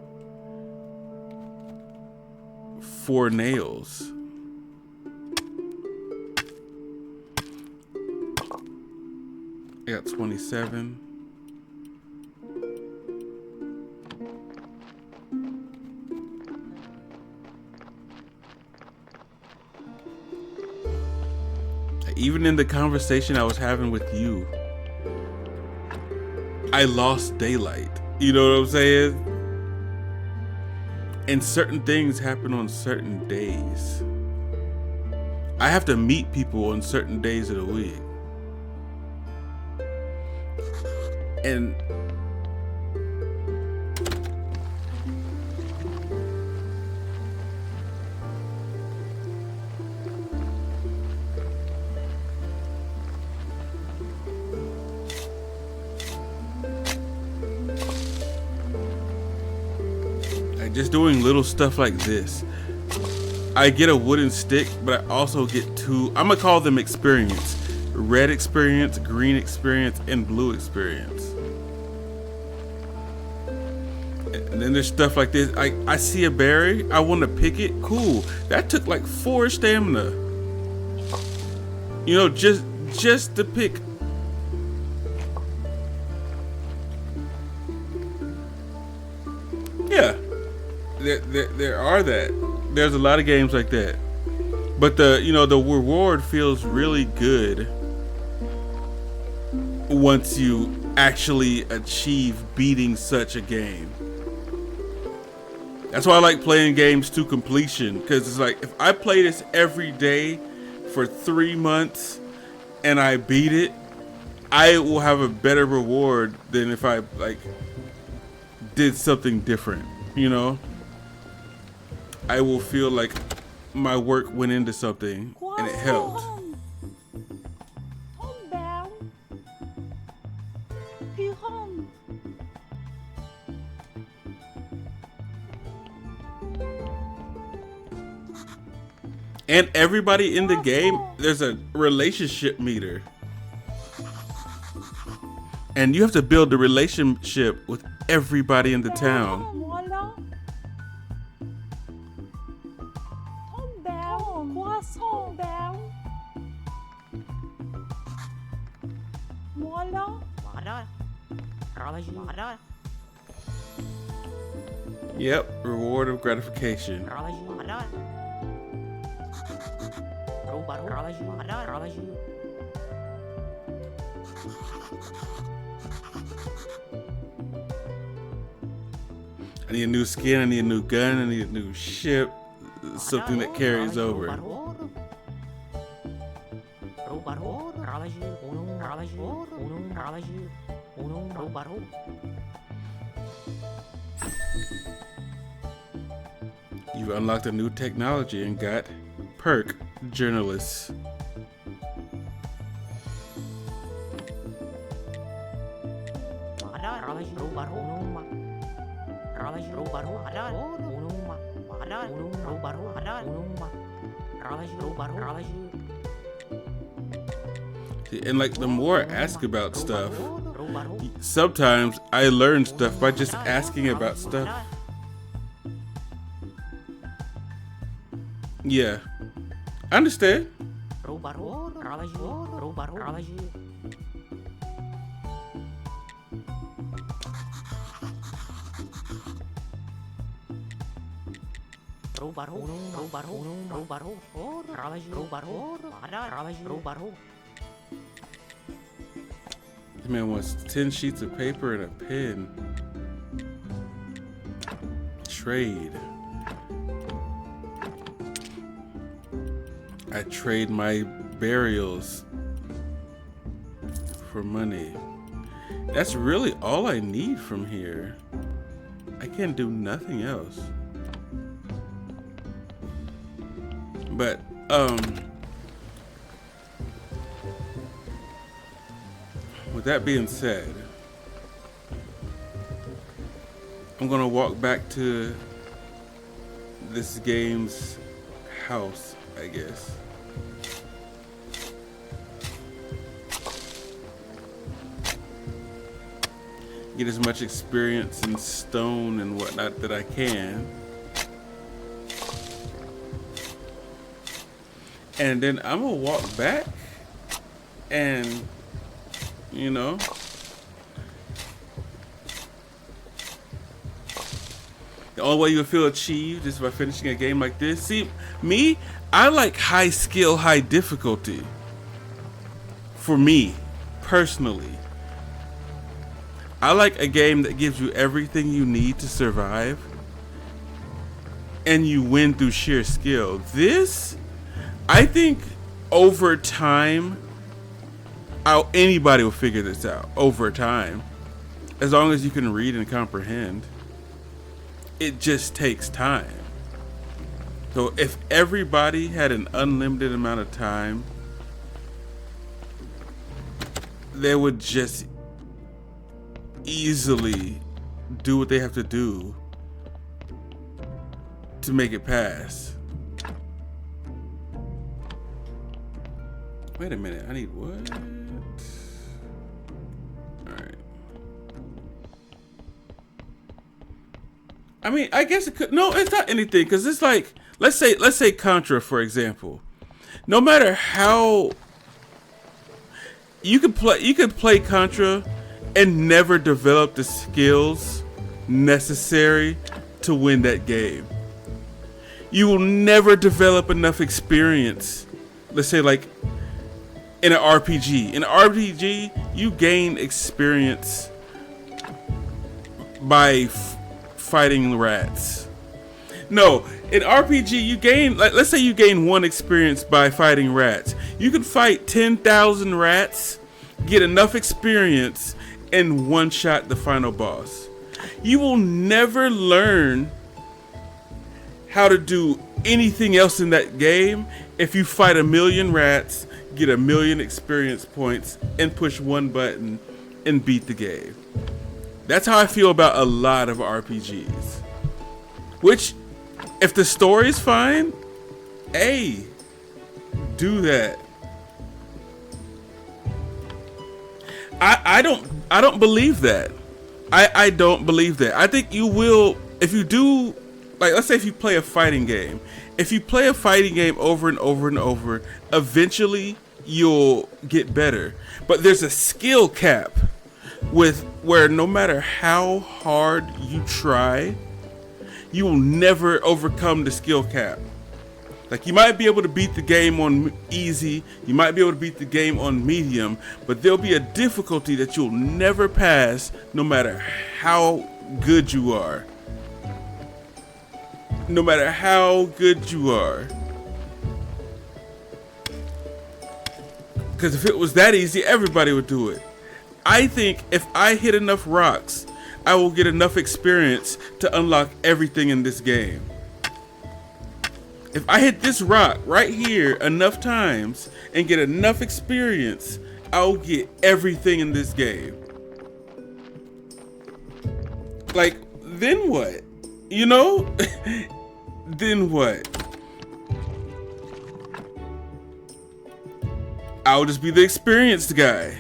for nails. I got 27. Even in the conversation I was having with you, I lost daylight. You know what I'm saying? And certain things happen on certain days. I have to meet people on certain days of the week. And just doing little stuff like this, I get a wooden stick, but I also get two, I'm gonna call them experience. Red experience, green experience, and blue experience. And then there's stuff like this. I see a berry, I want to pick it. Cool. That took like 4 stamina. You know, just to pick. Yeah. There are that. There's a lot of games like that. But the reward feels really good once you actually achieve beating such a game. That's why I like playing games to completion, because it's like, if I play this every day for 3 months and I beat it, I will have a better reward than if I like did something different, you know? I will feel like my work went into something and it helped. And everybody in the game, there's a relationship meter. And you have to build a relationship with everybody in the town. Yep, reward of gratification. I need a new skin, I need a new gun, I need a new ship, something that carries over. You've unlocked a new technology and got perk journalists. And like, the more I ask about stuff, sometimes I learn stuff by just asking about stuff. Yeah, I understand. This man wants 10 sheets of paper and a pen. Trade. I trade my burials for money. That's really all I need from here. I can't do nothing else. But, with that being said, I'm gonna walk back to this game's house, I guess. Get as much experience in stone and whatnot that I can. And then I'm gonna walk back and, you know, the only way you'll feel achieved is by finishing a game like this. See, me, I like high skill, high difficulty. For me, personally. I like a game that gives you everything you need to survive and you win through sheer skill. This, I think over time, anybody will figure this out over time. as long as you can read and comprehend. It just takes time. So if everybody had an unlimited amount of time, they would just easily do what they have to do to make it pass. Wait a minute, I need what? Alright. I mean, I guess it could, no, it's not anything, because it's like, let's say Contra, for example. No matter how you could play Contra and never develop the skills necessary to win that game. You will never develop enough experience. Let's say like in an RPG. In an RPG, you gain experience by fighting rats. No, in RPG you gain, like, let's say you gain 1 experience by fighting rats. You can fight 10,000 rats, get enough experience, and one-shot the final boss. You will never learn how to do anything else in that game if you fight 1,000,000 rats, get 1,000,000 experience points, and push 1 button and beat the game. That's how I feel about a lot of RPGs. Which, if the story's fine, hey, do that. I don't believe that. I don't believe that. I think you will, if you do, like, let's say if you play a fighting game. If you play a fighting game over and over and over, eventually you'll get better. But there's a skill cap where no matter how hard you try, you will never overcome the skill cap. Like, you might be able to beat the game on easy, you might be able to beat the game on medium, but there'll be a difficulty that you'll never pass no matter how good you are. No matter how good you are. Because if it was that easy, everybody would do it. I think if I hit enough rocks, I will get enough experience to unlock everything in this game. If I hit this rock right here enough times and get enough experience, I'll get everything in this game. Like, then what? You know? Then what? I'll just be the experienced guy.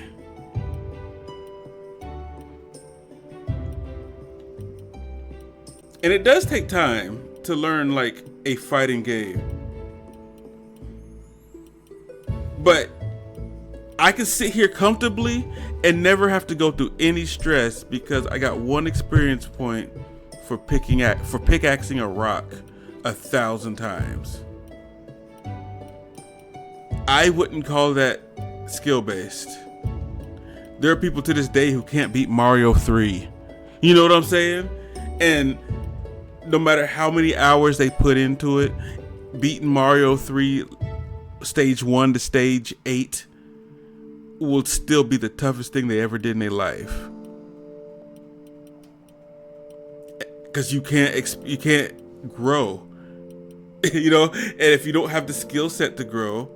And it does take time to learn, like, a fighting game. But I can sit here comfortably and never have to go through any stress because I got 1 experience point for pickaxing a rock 1,000 times. I wouldn't call that skill based. There are people to this day who can't beat Mario 3. You know what I'm saying? And no matter how many hours they put into it, beating Mario 3 stage 1 to stage 8 will still be the toughest thing they ever did in their life. Because you can't grow. You know, and if you don't have the skill set to grow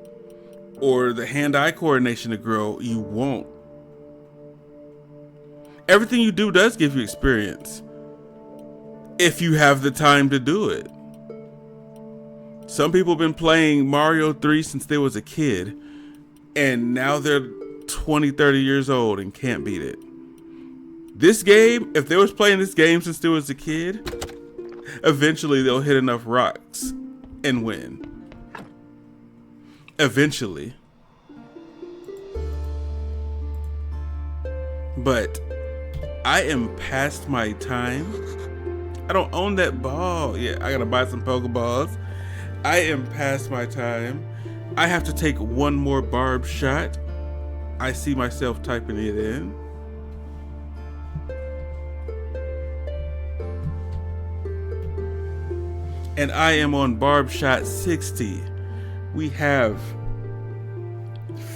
or the hand-eye coordination to grow, you won't. Everything you do does give you experience if you have the time to do it. Some people have been playing Mario 3 since they was a kid, and now they're 20, 30 years old and can't beat it. This game, if they was playing this game since they was a kid, eventually they'll hit enough rocks and win. Eventually. But I am past my time. I don't own that ball. Yeah, I gotta buy some Pokeballs. I am past my time. I have to take 1 more barb shot. I see myself typing it in. And I am on barb shot 60. We have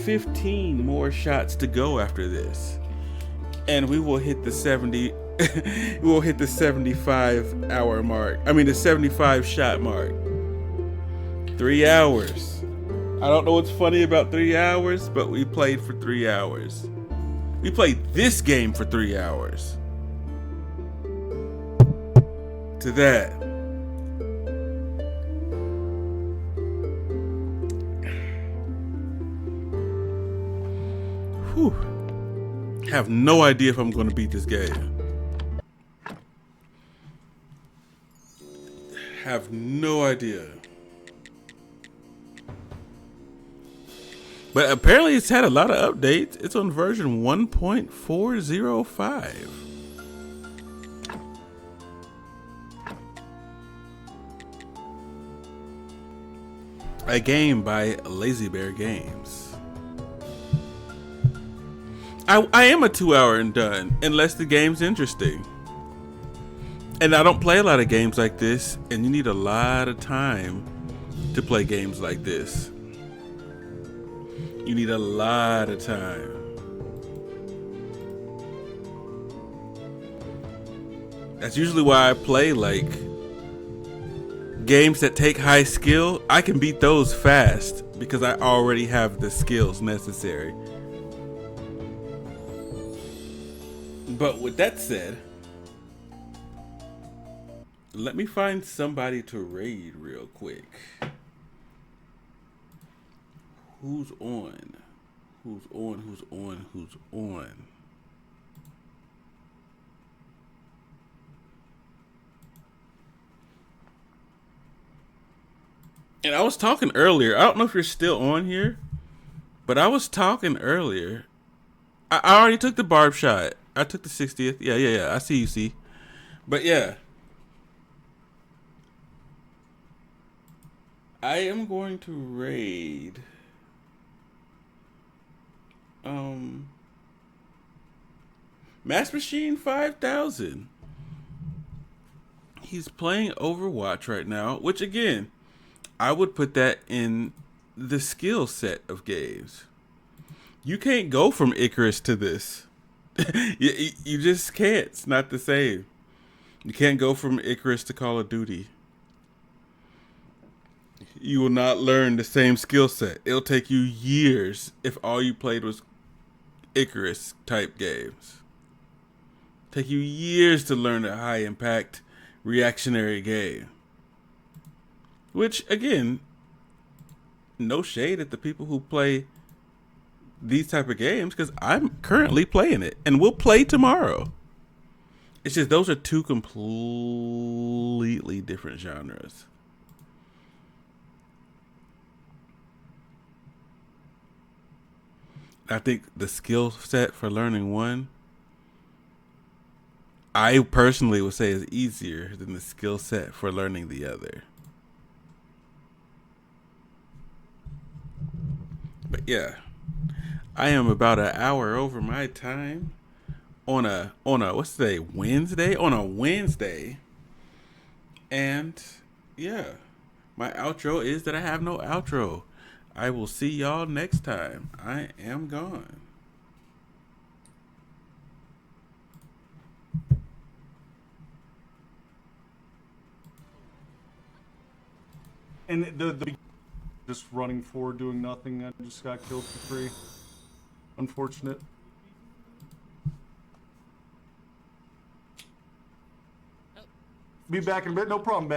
15 more shots to go after this. and we will hit the 70. We will hit the 75-hour mark. I mean, the 75 shot mark. 3 hours. I don't know what's funny about 3 hours, but we played for 3 hours. We played this game for 3 hours. To that. Whew. Have no idea if I'm going to beat this game. Have no idea. But apparently it's had a lot of updates. It's on version 1.405. A game by Lazy Bear Games. I am a 2 hour and done, unless the game's interesting. And I don't play a lot of games like this, and you need a lot of time to play games like this. You need a lot of time. That's usually why I play like games that take high skill. I can beat those fast because I already have the skills necessary. But with that said, let me find somebody to raid real quick. Who's on? Who's on? Who's on? Who's on? And I was talking earlier. I don't know if you're still on here, but I was talking earlier. I already took the barb shot. I took the 60th. Yeah. I see you, see. But yeah. I am going to raid. Mass Machine 5000. He's playing Overwatch right now, which again, I would put that in the skill set of games. You can't go from Icarus to this. You just can't. It's not the same. You can't go from Icarus to Call of Duty. You will not learn the same skill set. It'll take you years if all you played was Icarus type games. Take you years to learn a high impact reactionary game. Which again, no shade at the people who play these type of games, because I'm currently playing it and we'll play tomorrow. It's just those are two completely different genres. I think the skill set for learning one, I personally would say, is easier than the skill set for learning the other. But yeah, I am about an hour over my time on a what's today? Wednesday? On a Wednesday. And yeah, my outro is that I have no outro. I will see y'all next time. I am gone. And the just running forward, doing nothing. I just got killed for free. Unfortunate. Be back in a bit. No problem, Ben.